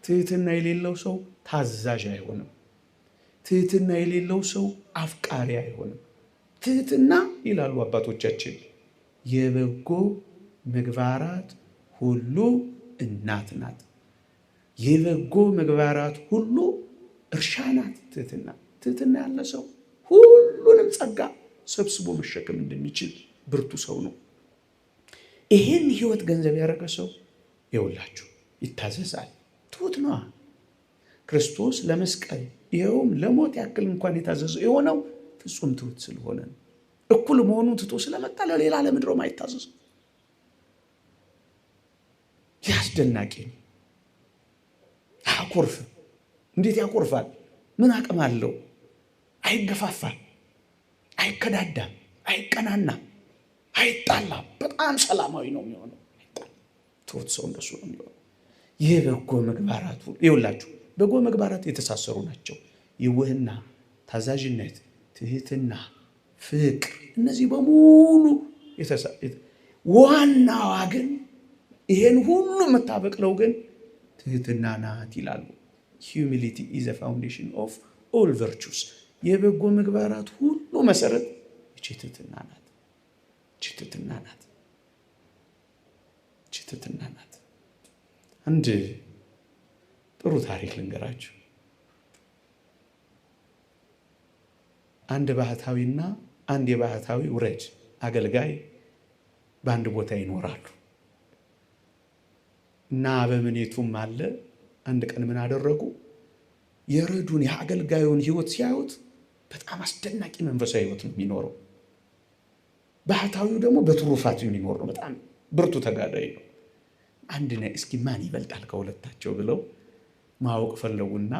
ትህትና የሌለው ሰው ታዛዥ አይሆንም። ትህትና የሌለው ሰው አፍቃሪ አይሆንም። ትህትና ይላሉ አባቶቻችን የበጎ ምግባራት ሁሉ እናት ናት። የበጎ ምግባራት ሁሉ እርሻ ናት ትህትና ያለ ሰው ሁሉንም ጸጋ ሰብስቦ መሸከም እንደሚችል ብርቱ ሰው ነው። ይህን ህይወት ገንዘብ ያደረገ ሰው ይውላችሁ ይታዘዛል። ትሁት ነዋ። ክርስቶስ ለመስቀል ይኸውም ለሞት ያክል እንኳን የታዘዘው የሆነው ፍጹም ትሁት ስለሆነ ነው። እኩል መሆኑን ትቶ ስለመጣ ለሌላ ለምድሮም አይታዘዝም። ያስደናቂ ነው። አያኮርፍም። እንዴት ያኮርፋል? ምን አቅም አለው? አይገፋፋም፣ አይከዳዳም፣ አይቀናናም፣ አይጣላም። በጣም ሰላማዊ ነው የሚሆነው። ትሁት ሰው እንደሱ ነው የሚሆነው። ይህ በጎ ምግባራት ይውላችሁ፣ በጎ ምግባራት የተሳሰሩ ናቸው። ይውህና፣ ታዛዥነት፣ ትህትና፣ ፍቅር፣ እነዚህ በሙሉ ዋናዋ ግን ይሄን ሁሉ የምታበቅለው ግን ትህትና ናት ይላሉ። ሂዩሚሊቲ ኢዝ ዘ ፋውንዴሽን ኦፍ ኦል ቨርቹስ። የበጎ ምግባራት ሁሉ መሰረት ትህትና ናት። ትህትና ናት። አንድ ጥሩ ታሪክ ልንገራችሁ። አንድ ባህታዊና አንድ የባህታዊ ውረድ አገልጋይ በአንድ ቦታ ይኖራሉ እና በምኔቱም አለ። አንድ ቀን ምን አደረጉ? የረዱን የአገልጋዩን ህይወት ሲያዩት በጣም አስደናቂ መንፈሳዊ ህይወት ነው የሚኖረው። ባህታዊው ደግሞ በትሩፋት የሚኖር ነው። በጣም ብርቱ ተጋዳይ ነው። አንድ ነው። እስኪ ማን ይበልጣል ከሁለታቸው ብለው ማወቅ ፈለጉና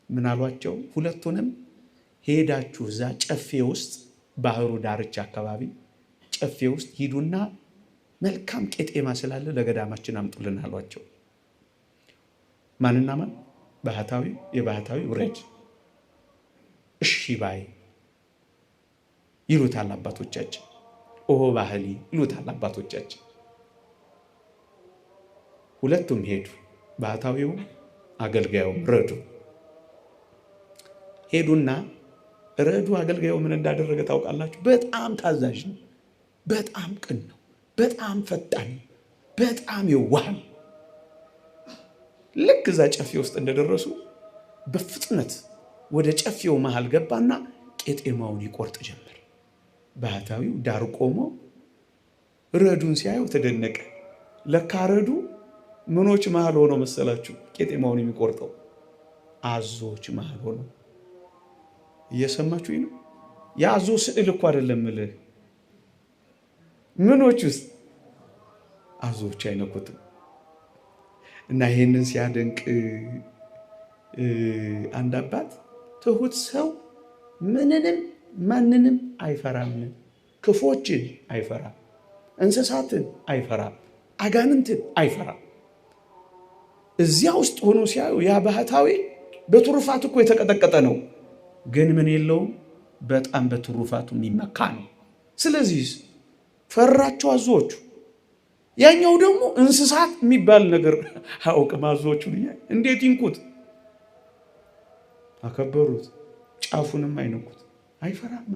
ምን አሏቸው? ሁለቱንም ሄዳችሁ እዛ ጨፌ ውስጥ ባህሩ ዳርቻ አካባቢ ጨፌ ውስጥ ሂዱና መልካም ቄጤማ ስላለ ለገዳማችን አምጡልን አሏቸው። ማንና ማን? ባህታዊ፣ የባህታዊ ውረድ። እሺ ባይ ይሉታል አባቶቻችን። ኦ ባህሊ ይሉታል አባቶቻችን። ሁለቱም ሄዱ። ባህታዊው አገልጋዩም ረዱ። ሄዱና ረዱ። አገልጋዩ ምን እንዳደረገ ታውቃላችሁ? በጣም ታዛዥ ነው። በጣም ቅን ነው። በጣም ፈጣን ነው። በጣም የዋህ ነው። ልክ እዛ ጨፌ ውስጥ እንደደረሱ በፍጥነት ወደ ጨፌው መሃል ገባና ቄጤማውን ይቆርጥ ጀመር። ባህታዊው ዳር ቆሞ ረዱን ሲያየው ተደነቀ። ለካ ረዱ ምኖች መሃል ሆኖ መሰላችሁ ቄጤማውን የሚቆርጠው? አዞች መሃል ሆኖ። እየሰማችሁ ነው? የአዞ ስዕል እኮ አይደለም እልህ። ምኖች ውስጥ አዞች አይነኩትም። እና ይሄንን ሲያደንቅ አንድ አባት ትሁት ሰው ምንንም ማንንም አይፈራም። ክፎችን አይፈራም፣ እንስሳትን አይፈራም፣ አጋንንትን አይፈራም። እዚያ ውስጥ ሆኖ ሲያዩ ያ ባህታዊ በትሩፋት እኮ የተቀጠቀጠ ነው፣ ግን ምን የለውም? በጣም በትሩፋቱ የሚመካ ነው። ስለዚህ ፈራቸው አዞቹ። ያኛው ደግሞ እንስሳት የሚባል ነገር አውቅም። አዞቹ እንዴት ይንኩት? አከበሩት፣ ጫፉንም አይነኩት። አይፈራማ።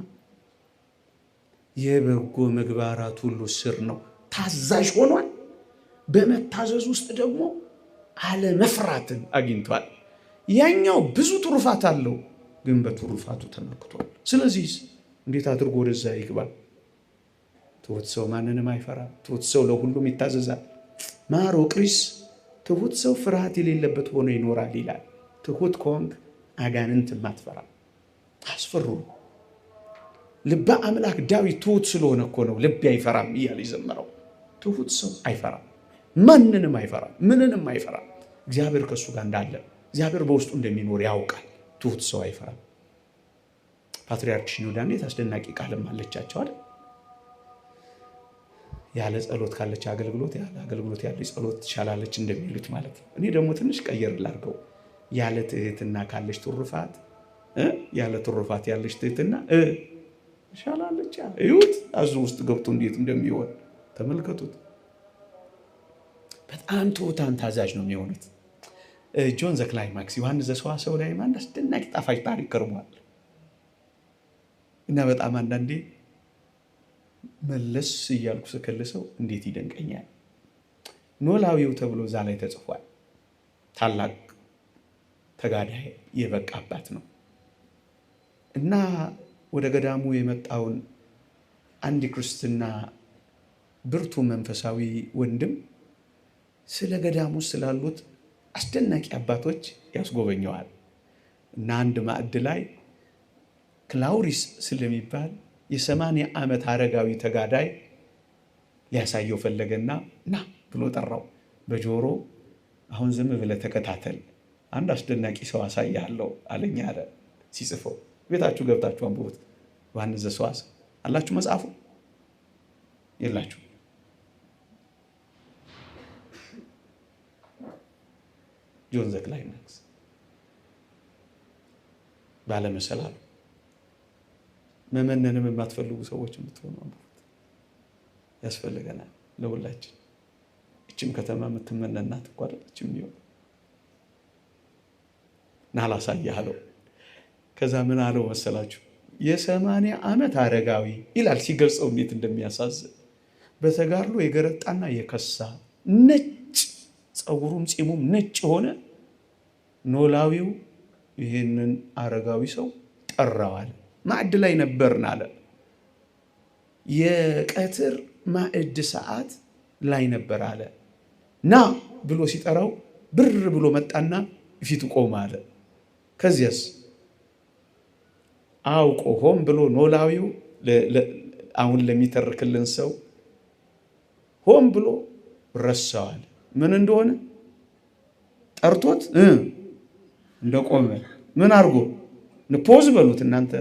የበጎ ምግባራት ሁሉ ስር ነው። ታዛዥ ሆኗል። በመታዘዝ ውስጥ ደግሞ አለመፍራትን አግኝቷል። ያኛው ብዙ ትሩፋት አለው፣ ግን በትሩፋቱ ተመክቷል። ስለዚህ እንዴት አድርጎ ወደዛ ይግባል? ትሁት ሰው ማንንም አይፈራም። ትሁት ሰው ለሁሉም ይታዘዛል። ማር ወቅሪስ ትሁት ሰው ፍርሃት የሌለበት ሆኖ ይኖራል ይላል። ትሁት ከሆንክ አጋንንትም አትፈራም። አስፈሩ ልበ አምላክ ዳዊት ትሁት ስለሆነ እኮ ነው ልቤ አይፈራም እያለ የዘመረው። ትሁት ሰው አይፈራም፣ ማንንም አይፈራም፣ ምንንም አይፈራም። እግዚአብሔር ከእሱ ጋር እንዳለ፣ እግዚአብሔር በውስጡ እንደሚኖር ያውቃል። ትሁት ሰው አይፈራም። ፓትርያርክ ሽኖዳ እንዴት አስደናቂ ቃልም አለቻቸው አይደል? ያለ ጸሎት ካለች አገልግሎት፣ ያለ አገልግሎት ያለች ጸሎት ትሻላለች እንደሚሉት ማለት ነው። እኔ ደግሞ ትንሽ ቀየር ላድርገው። ያለ ትህትና ካለች ትሩፋት፣ ያለ ትሩፋት ያለች ትህትና ትሻላለች። እዩት፣ አዙ ውስጥ ገብቶ እንዴት እንደሚሆን ተመልከቱት። በጣም ትሑታን ታዛዥ ነው የሚሆኑት። ጆን ዘ ክላይማክስ ዮሐንስ ዘሰዋስው ላይ አንድ አስደናቂ ጣፋጭ ታሪክ ቀርቧል እና በጣም አንዳንዴ መለስ እያልኩ ስከልሰው እንዴት ይደንቀኛል። ኖላዊው ተብሎ እዛ ላይ ተጽፏል። ታላቅ ተጋዳይ የበቃ አባት ነው እና ወደ ገዳሙ የመጣውን አንድ ክርስትና ብርቱ መንፈሳዊ ወንድም ስለ ገዳሙ ስላሉት አስደናቂ አባቶች ያስጎበኘዋል እና አንድ ማዕድ ላይ ክላውሪስ ስለሚባል የ80 ዓመት አረጋዊ ተጋዳይ ሊያሳየው ፈለገና ና ብሎ ጠራው። በጆሮ አሁን ዝም ብለህ ተከታተል፣ አንድ አስደናቂ ሰው አሳያለሁ አለኝ አለ። ሲጽፈው ቤታችሁ ገብታችሁ አንብቡት። ዮሐንስ ዘሰዋስው አላችሁ መጽሐፉ? የላችሁ? ጆን ዘ ክላይማክስ ባለመሰላሉ መመነንም የማትፈልጉ ሰዎች የምትሆኑ አንብቡት። ያስፈልገናል ለሁላችን። እችም ከተማ የምትመነናት እኮ አይደለችም ይሆን ናላሳየህ አለው። ከዛ ምን አለው መሰላችሁ? የ80 ዓመት አረጋዊ ይላል ሲገልጸው እንዴት እንደሚያሳዝን። በተጋድሎ የገረጣና የከሳ ነጭ ፀጉሩም ፂሙም ነጭ የሆነ ኖላዊው ይህንን አረጋዊ ሰው ጠራዋል። ማዕድ ላይ ነበርን አለ። የቀትር ማዕድ ሰዓት ላይ ነበር አለ። ና ብሎ ሲጠራው ብር ብሎ መጣና ፊቱ ቆመ አለ። ከዚያስ አውቆ ሆም ብሎ ኖላዊው አሁን ለሚተርክልን ሰው ሆም ብሎ ረሳዋል። ምን እንደሆነ ጠርቶት እንደቆመ ምን አድርጎ ፖዝ በሉት እናንተ።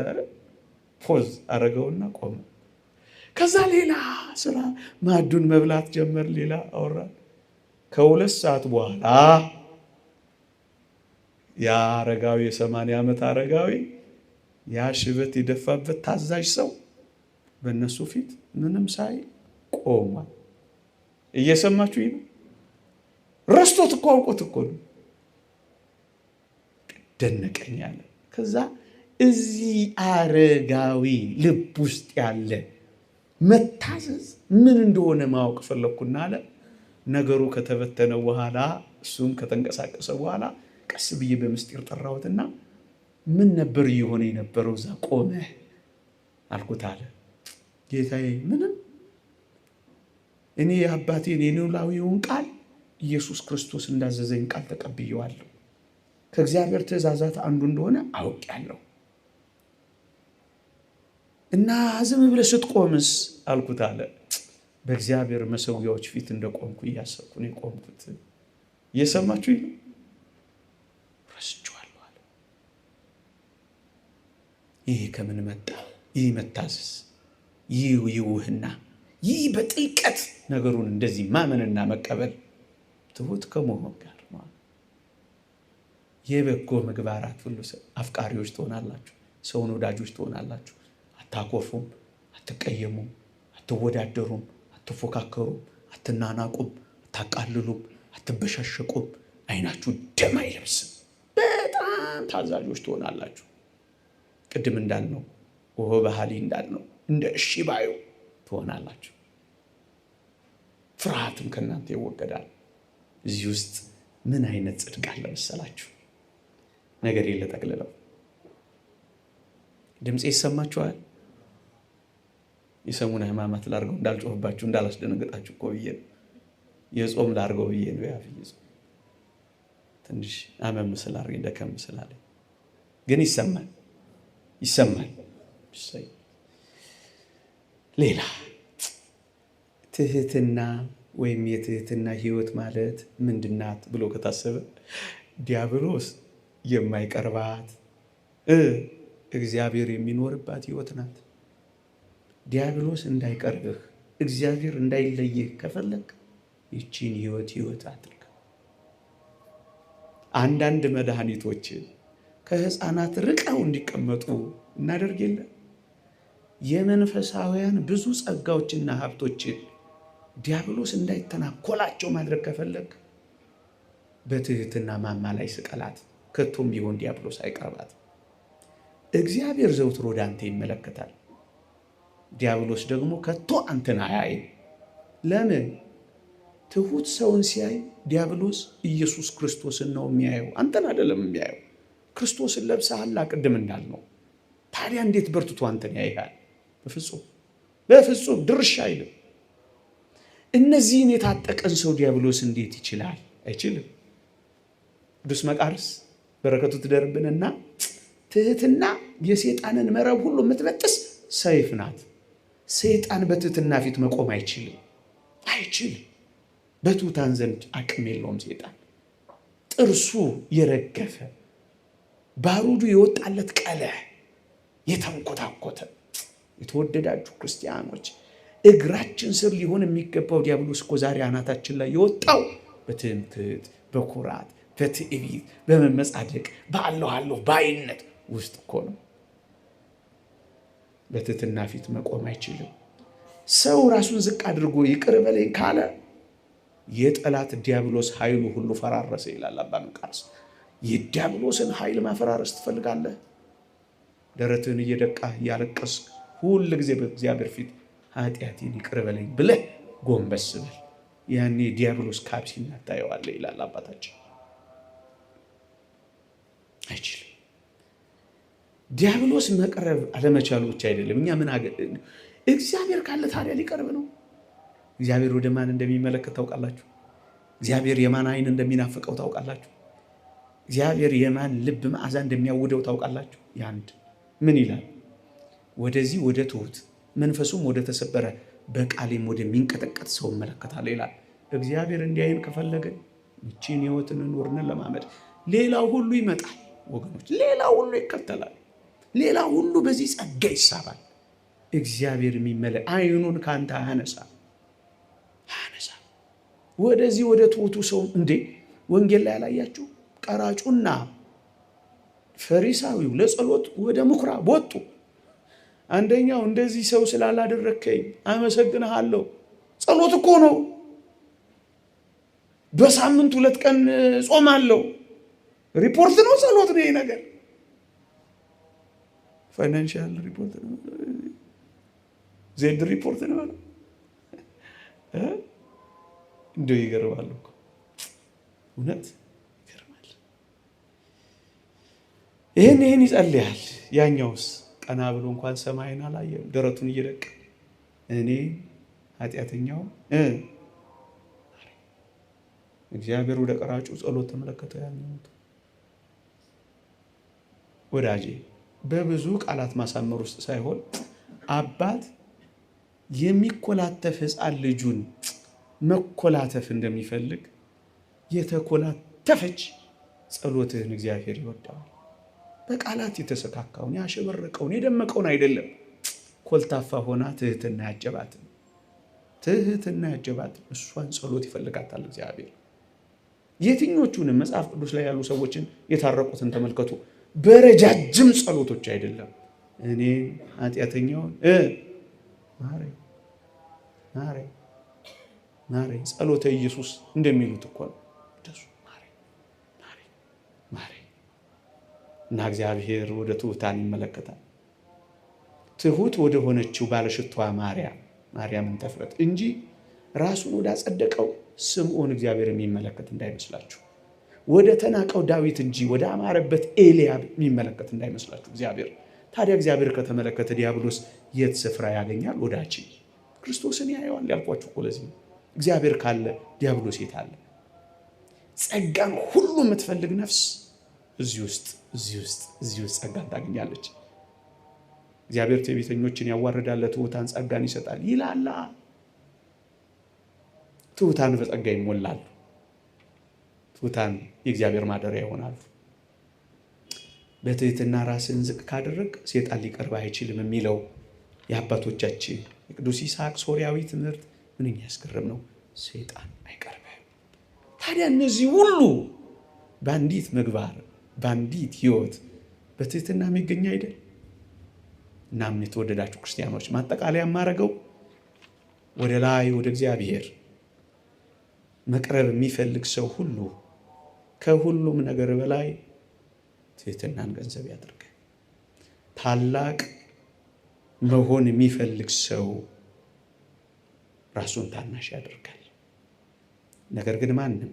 ፖዝ አረገውና ቆመ። ከዛ ሌላ ስራ ማዕዱን መብላት ጀመር። ሌላ አወራ። ከ2 ሰዓት በኋላ ያ አረጋዊ የ80 ዓመት አረጋዊ ያ ሽበት የደፋበት ታዛዥ ሰው በእነሱ ፊት ምንም ሳይ ቆሟል። እየሰማችሁ ነው? ረስቶት እኮ አውቆት እኮ ነው። ደነቀኝ አለ። ከዛ እዚህ አረጋዊ ልብ ውስጥ ያለ መታዘዝ ምን እንደሆነ ማወቅ ፈለግኩና አለ። ነገሩ ከተበተነ በኋላ እሱም ከተንቀሳቀሰ በኋላ ቀስ ብዬ በምስጢር ጠራሁትና ምን ነበር እየሆነ የነበረው እዛ ቆመህ አልኩት አለ። ጌታዬ ምንም፣ እኔ የአባቴን የኖላዊውን ቃል ኢየሱስ ክርስቶስ እንዳዘዘኝ ቃል ተቀብየዋለሁ። ከእግዚአብሔር ትእዛዛት አንዱ እንደሆነ አውቄያለሁ እና ዝም ብለህ ስትቆምስ አልኩት አለ። በእግዚአብሔር መሰዊያዎች ፊት እንደቆምኩ እያሰብኩ ነው የቆምኩት። እየሰማችሁ ነው? ረስቼዋለሁ አለ። ይህ ከምን መጣ? ይህ መታዘዝ፣ ይህ ይውህና፣ ይህ በጥልቀት ነገሩን እንደዚህ ማመንና መቀበል ትሁት ከመሆን ጋር የበጎ ምግባራት ሁሉ አፍቃሪዎች ትሆናላችሁ። ሰውን ወዳጆች ትሆናላችሁ። አታኮርፉም፣ አትቀየሙም፣ አትወዳደሩም፣ አትፎካከሩም፣ አትናናቁም፣ አታቃልሉም፣ አትበሻሸቁም። አይናችሁ ደም አይለብስም። በጣም በጣም ታዛዦች ትሆናላችሁ። ቅድም እንዳልነው ወሆ ባህሊ እንዳልነው እንደ እሺ ባዩ ትሆናላችሁ። ፍርሃትም ከእናንተ ይወገዳል። እዚህ ውስጥ ምን አይነት ጽድቅ አለ መሰላችሁ? ነገር የለጠቅልለው ድምጼ ይሰማችኋል? የሰሙነ ሕማማት ላርገው እንዳልጮህባችሁ እንዳላስደነግጣችሁ እኮ ብዬ ነው። የጾም ላርገው ብዬ ነው። ያፍይ ጾም ትንሽ አመም ስላርገኝ ደከም ስላለኝ ግን ይሰማል። ሌላ ትህትና ወይም የትህትና ህይወት ማለት ምንድናት ብሎ ከታሰበ ዲያብሎስ የማይቀርባት እግዚአብሔር የሚኖርባት ህይወት ናት። ዲያብሎስ እንዳይቀርብህ እግዚአብሔር እንዳይለይህ ከፈለግ ይቺን ህይወት አድርግ። አንዳንድ መድኃኒቶች ከህፃናት ርቀው እንዲቀመጡ እናደርግ የለ። የመንፈሳውያን ብዙ ጸጋዎችና ሀብቶች ዲያብሎስ እንዳይተናኮላቸው ማድረግ ከፈለግ በትህትና ማማ ላይ ስቀላት። ከቶም ቢሆን ዲያብሎስ አይቀርባት። እግዚአብሔር ዘውትር ወደ አንተ ይመለከታል። ዲያብሎስ ደግሞ ከቶ አንተን አያይም። ለምን? ትሁት ሰውን ሲያይ ዲያብሎስ ኢየሱስ ክርስቶስን ነው የሚያየው፣ አንተን አይደለም የሚያየው። ክርስቶስን ለብሰሃል ቅድም እንዳልነው። ታዲያ እንዴት በርትቶ አንተን ያይሃል? በፍጹም ድርሻ አይልም። እነዚህን የታጠቀን ሰው ዲያብሎስ እንዴት ይችላል? አይችልም። ቅዱስ መቃርስ በረከቱ ትደርብንና ትህትና የሰይጣንን መረብ ሁሉ የምትበጥስ ሰይፍ ናት። ሰይጣን በትህትና ፊት መቆም አይችልም። በትሑታን ዘንድ አቅም የለውም። ሰይጣን ጥርሱ የረገፈ ባሩዱ የወጣለት ቀለህ የተንኮታኮተ። የተወደዳችሁ ክርስቲያኖች እግራችን ስር ሊሆን የሚገባው ዲያብሎስ እኮ ዛሬ አናታችን ላይ የወጣው በትምክህት፣ በኩራት፣ በትዕቢት፣ በመመጻደቅ፣ በአለሁ ባይነት ውስጥ እኮ ነው። በትህትና ፊት መቆም አይችልም። ሰው ራሱን ዝቅ አድርጎ ይቅር በለኝ ካለ የጠላት ዲያብሎስ ኃይሉ ሁሉ ፈራረሰ ይላል አባ መቃርስ። የዲያብሎስን ኃይል ማፈራረስ ትፈልጋለህ? ደረትህን እየደቃህ እያለቀስክ ሁል ጊዜ በእግዚአብሔር ፊት ኃጢአቴን ይቅር በለኝ ብለህ ጎንበስ በል። ያኔ ዲያብሎስ ካብ ሲናታየዋለህ ይላል አባታችን። አይችልም። ዲያብሎስ መቅረብ አለመቻሉ ብቻ አይደለም። እኛ ምን እግዚአብሔር ካለ ታዲያ ሊቀርብ ነው። እግዚአብሔር ወደ ማን እንደሚመለከት ታውቃላችሁ? እግዚአብሔር የማን አይን እንደሚናፍቀው ታውቃላችሁ? እግዚአብሔር የማን ልብ መዓዛ እንደሚያውደው ታውቃላችሁ? ያንድ ምን ይላል? ወደዚህ ወደ ትሁት መንፈሱም ወደ ተሰበረ በቃሌም ወደሚንቀጠቀጥ ሰው እመለከታለሁ ይላል። እግዚአብሔር እንዲያይን ከፈለገን እቺን ህይወትን ኑርንን ለማመድ ሌላው ሁሉ ይመጣል ወገኖች፣ ሌላው ሁሉ ይከተላል። ሌላው ሁሉ በዚህ ጸጋ ይሳባል። እግዚአብሔር አይኑን ካንተ አያነሳ። ወደዚህ ወደ ትሁቱ ሰው እንዴ ወንጌል ላይ ያላያችሁ ቀራጩና ፈሪሳዊው ለጸሎት ወደ ምኩራብ ወጡ። አንደኛው እንደዚህ ሰው ስላላደረከኝ አመሰግንሃለሁ። ጸሎት እኮ ነው። በሳምንት 2 ቀን ጾማለሁ። ሪፖርት ነው፣ ጸሎት ነው። ይሄ ነገር ፋይናንሻል ሪፖርት ነው፣ ዜድ ሪፖርት ነው ማለት እንደው ይገርማል እኮ እውነት ይገርማል። ይሄን ይጸልያል። ያኛውስ ቀና ብሎ እንኳን ሰማይን አላየም። ደረቱን እየደቀ እኔ ኃጢአተኛው እግዚአብሔር ወደ ቀራጩ ጸሎት ተመለከተ። ያኛው ወዳጄ በብዙ ቃላት ማሳመር ውስጥ ሳይሆን አባት የሚኮላተፍ ሕፃን ልጁን መኮላተፍ እንደሚፈልግ የተኮላተፈች ጸሎትህን እግዚአብሔር ይወዳዋል። በቃላት የተሰካካውን ያሸበረቀውን የደመቀውን አይደለም። ኮልታፋ ሆና ትህትና ያጀባትን እሷን ጸሎት ይፈልጋታል እግዚአብሔር። የትኞቹንም መጽሐፍ ቅዱስ ላይ ያሉ ሰዎችን የታረቁትን ተመልከቱ። በረጃጅም ጸሎቶች አይደለም። እኔ ኃጢአተኛውን ማረኝ ጸሎተ ኢየሱስ እንደሚሉት እኮ ነው። እና እግዚአብሔር ወደ ትሑታን ይመለከታል። ትሑት ወደ ሆነችው ባለሽቷ ማርያምን ተፍረት እንጂ ራሱን ወደ አጸደቀው ስምዖን እግዚአብሔር የሚመለከት እንዳይመስላችሁ፣ ወደ ተናቀው ዳዊት እንጂ ወደ አማረበት ኤልያብ የሚመለከት እንዳይመስላችሁ እግዚአብሔር። ታዲያ እግዚአብሔር ከተመለከተ ዲያብሎስ የት ስፍራ ያገኛል? ወዳጅ ክርስቶስን ያየዋል ያልኳችሁ እኮ ለዚህ ነው። እግዚአብሔር ካለ ዲያብሎስ የት አለ? ጸጋን ሁሉ የምትፈልግ ነፍስ እዚህ ውስጥ ጸጋን ታገኛለች። እግዚአብሔር ትዕቢተኞችን ያዋርዳል፣ ለትሑታን ጸጋን ይሰጣል ይላል። ትሑታን በጸጋ ይሞላሉ። ትሑታን የእግዚአብሔር ማደሪያ ይሆናሉ። በትህትና ራስን ዝቅ ካደረግ ሴጣን ሊቀርብ አይችልም የሚለው የአባቶቻችን የቅዱስ ይስሐቅ ሶርያዊ ትምህርት ምንኛ ያስገርም ነው። ሴጣን አይቀርብም። ታዲያ እነዚህ ሁሉ በአንዲት ምግባር በአንዲት ሕይወት በትህትና የሚገኝ አይደል? እናም የተወደዳችሁ ክርስቲያኖች ማጠቃለያ የማደርገው ወደ ላይ ወደ እግዚአብሔር መቅረብ የሚፈልግ ሰው ሁሉ ከሁሉም ነገር በላይ ትህትናን ገንዘብ ያድርግ። ታላቅ መሆን የሚፈልግ ሰው ራሱን ታናሽ ያደርጋል። ነገር ግን ማንም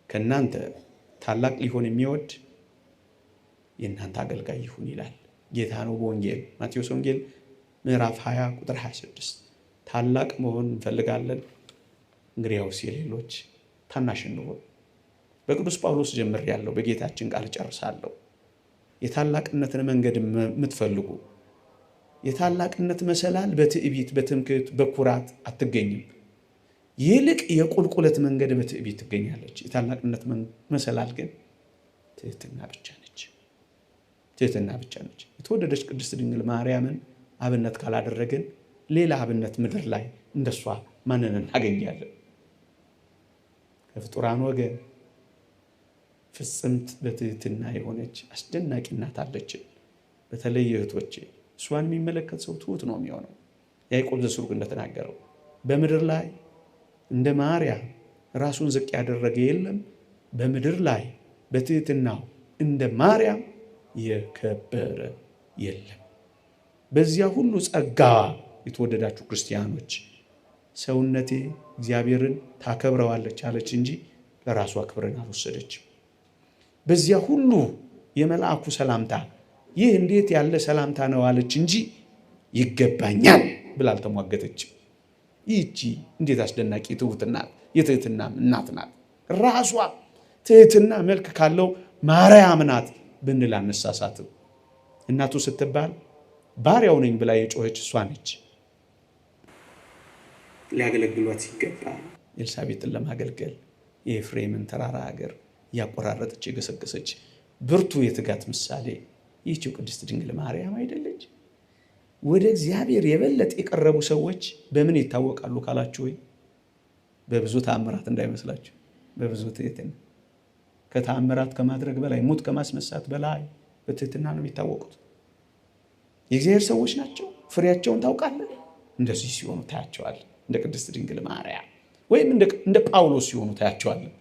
ከእናንተ ታላቅ ሊሆን የሚወድ የእናንተ አገልጋይ ይሁን ይላል ጌታ ነው በወንጌል ማቴዎስ ወንጌል ምዕራፍ 20 ቁጥር 26። ታላቅ መሆን እንፈልጋለን፣ እንግዲያውስ የሌሎች ታናሽ እንሆን። በቅዱስ ጳውሎስ ጀምሬያለሁ፣ በጌታችን ቃል ጨርሳለሁ። የታላቅነትን መንገድ የምትፈልጉ የታላቅነት መሰላል በትዕቢት በትምክህት በኩራት አትገኝም። ይልቅ የቁልቁለት መንገድ በትዕቢት ትገኛለች። የታላቅነት መሰላል ግን ትህትና ብቻ ነች። ትህትና ብቻ ነች። የተወደደች ቅድስት ድንግል ማርያምን አብነት ካላደረግን ሌላ አብነት ምድር ላይ እንደሷ ማንን እናገኛለን? ከፍጡራን ወገን ፍጽምት በትህትና የሆነች አስደናቂ እናት አለችን። በተለይ እህቶቼ እሷን የሚመለከት ሰው ትሁት ነው የሚሆነው። ያዕቆብ ዘሥሩግ እንደተናገረው በምድር ላይ እንደ ማርያም ራሱን ዝቅ ያደረገ የለም፣ በምድር ላይ በትህትናው እንደ ማርያም የከበረ የለም። በዚያ ሁሉ ጸጋዋ የተወደዳችሁ ክርስቲያኖች ሰውነቴ እግዚአብሔርን ታከብረዋለች አለች እንጂ ለራሷ ክብርን አልወሰደችም። በዚያ ሁሉ የመልአኩ ሰላምታ ይህ እንዴት ያለ ሰላምታ ነው አለች እንጂ ይገባኛል ብላ አልተሟገተችም። ይህቺ እንዴት አስደናቂ ትሁትና የትህትና እናት ናት። ራሷ ትህትና መልክ ካለው ማርያም ናት ብንል አነሳሳትም። እናቱ ስትባል ባሪያው ነኝ ብላ የጮኸች እሷ ነች። ሊያገለግሏት ሲገባ ኤልሳቤጥን ለማገልገል የኤፍሬምን ተራራ ሀገር እያቆራረጠች የገሰገሰች ብርቱ የትጋት ምሳሌ ይህችው ቅድስት ድንግል ማርያም አይደለች? ወደ እግዚአብሔር የበለጠ የቀረቡ ሰዎች በምን ይታወቃሉ ካላችሁ፣ ወይ በብዙ ተአምራት እንዳይመስላችሁ፣ በብዙ ትህትና። ከተአምራት ከማድረግ በላይ ሙት ከማስነሳት በላይ በትህትና ነው የሚታወቁት። የእግዚአብሔር ሰዎች ናቸው። ፍሬያቸውን ታውቃለህ። እንደዚህ ሲሆኑ ታያቸዋለህ። እንደ ቅድስት ድንግል ማርያም ወይም እንደ ጳውሎስ ሲሆኑ ታያቸዋለህ።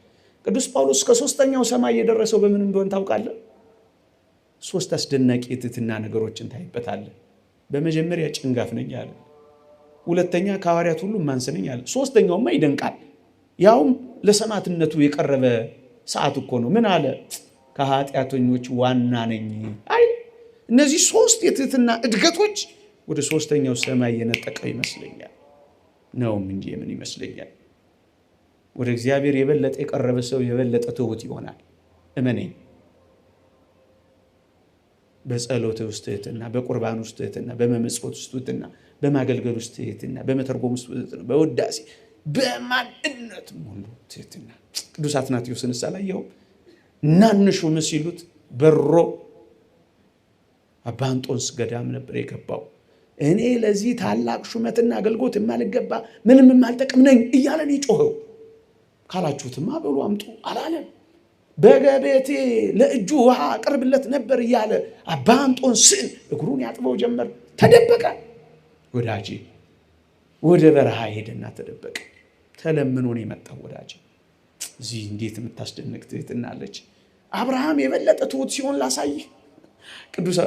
ቅዱስ ጳውሎስ ከሶስተኛው ሰማይ የደረሰው በምን እንደሆነ ታውቃለህ? ሶስት አስደናቂ የትህትና ነገሮችን ታይበታለህ። በመጀመሪያ ጭንጋፍ ነኝ አለ። ሁለተኛ ከሐዋርያት ሁሉ ማንስ ነኝ አለ። ሶስተኛውማ ይደንቃል። ያውም ለሰማዕትነቱ የቀረበ ሰዓት እኮ ነው። ምን አለ? ከኃጢአተኞች ዋና ነኝ አይ። እነዚህ ሶስት የትህትና እድገቶች ወደ ሶስተኛው ሰማይ የነጠቀው ይመስለኛል። ነውም እንጂ ምን ይመስለኛል? ወደ እግዚአብሔር የበለጠ የቀረበ ሰው የበለጠ ትሁት ይሆናል። እመነኝ። በጸሎት ውስጥ ትህትና፣ በቁርባን ውስጥ ትህትና፣ በመመጽወት ውስጥ ትህትና፣ በማገልገል ውስጥ ትህትና፣ በመተርጎም ውስጥ ትህትና፣ በውዳሴ በማንነት ሙሉ ትህትና። ቅዱስ አትናቴዎስን ሳላየው እናንሹም ሲሉት በሮ አባ እንጦንስ ገዳም ነበር የገባው። እኔ ለዚህ ታላቅ ሹመትና አገልግሎት የማልገባ ምንም የማልጠቅም ነኝ እያለን የጮኸው። ካላችሁትማ በሉ አምጡ አላለም። በገቤቴ ለእጁ ውሃ አቅርብለት ነበር እያለ አባ እንጦንስን እግሩን ያጥበው ጀመር። ተደበቀ። ወዳጄ ወደ በረሃ ሄደና ተደበቀ። ተለምኖ ነው የመጣው ወዳጄ። እዚህ እንዴት የምታስደንቅ ትህትና አለች። አብርሃም የበለጠ ትሁት ሲሆን ላሳይህ። ቅዱስ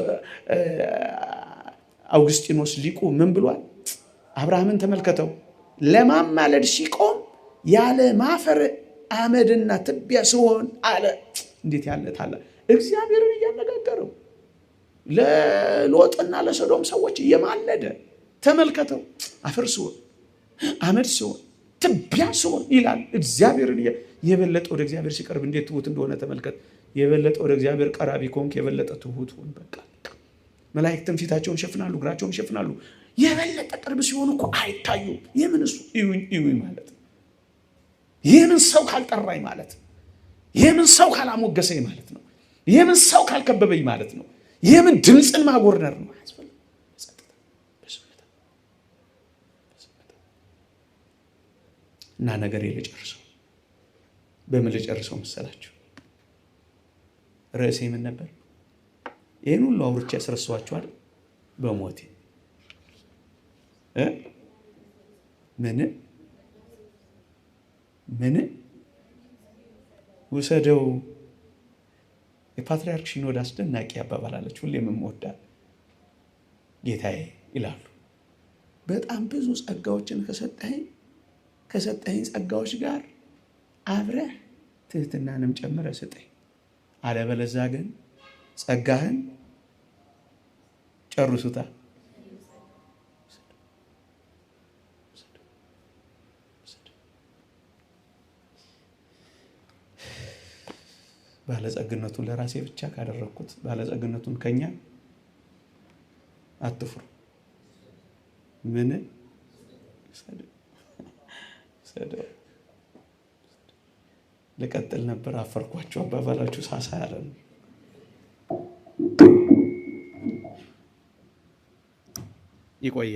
አውግስጢኖስ ሊቁ ምን ብሏል? አብርሃምን ተመልከተው፣ ለማማለድ ሲቆም ያለ ማፈር አመድና ትቢያ ሲሆን አለ። እንዴት ያለ ታላቅ! እግዚአብሔርን እያነጋገረው ለሎጥና ለሰዶም ሰዎች እየማለደ ተመልከተው፣ አፈር ሲሆን አመድ ሲሆን ትቢያ ሲሆን ይላል። እግዚአብሔርን የበለጠ ወደ እግዚአብሔር ሲቀርብ እንዴት ትሁት እንደሆነ ተመልከት። የበለጠ ወደ እግዚአብሔር ቀራቢ ከሆንክ የበለጠ ትሁት ሁን። በቃ መላእክትም ፊታቸውን ይሸፍናሉ፣ እግራቸውን ይሸፍናሉ። የበለጠ ቅርብ ሲሆኑ እኮ አይታዩም። የምን እሱ እዩኝ ማለት፣ የምን ሰው ካልጠራኝ ማለት፣ የምን ሰው ካላሞገሰኝ ማለት ነው፣ የምን ሰው ካልከበበኝ ማለት ነው፣ የምን ድምፅን ማጎርነር ነው። እና ነገር ልጨርሰው። በምን ልጨርሰው መሰላችሁ? ርዕሴ ምን ነበር? ይህን ሁሉ አውርቼ ያስረሳኋችኋል። በሞቴ ምን ውሰደው። የፓትርያርክ ሲኖዳ አስደናቂ አባባላለች፣ ሁሌም የምወዳት ጌታዬ ይላሉ። በጣም ብዙ ጸጋዎችን ከሰጠኸኝ ጸጋዎች ጋር አብረህ ትህትናንም ጨምረህ ስጠኝ። አለበለዚያ ግን ጸጋህን ጨርሱታል። ባለጸግነቱን ለራሴ ብቻ ካደረግኩት ባለጸግነቱን ከኛ አትፍሩ። ምን ልቀጥል ነበር፣ አፈርኳቸው። አባባላችሁ ሳሳ ያለ ነው። ይቆየ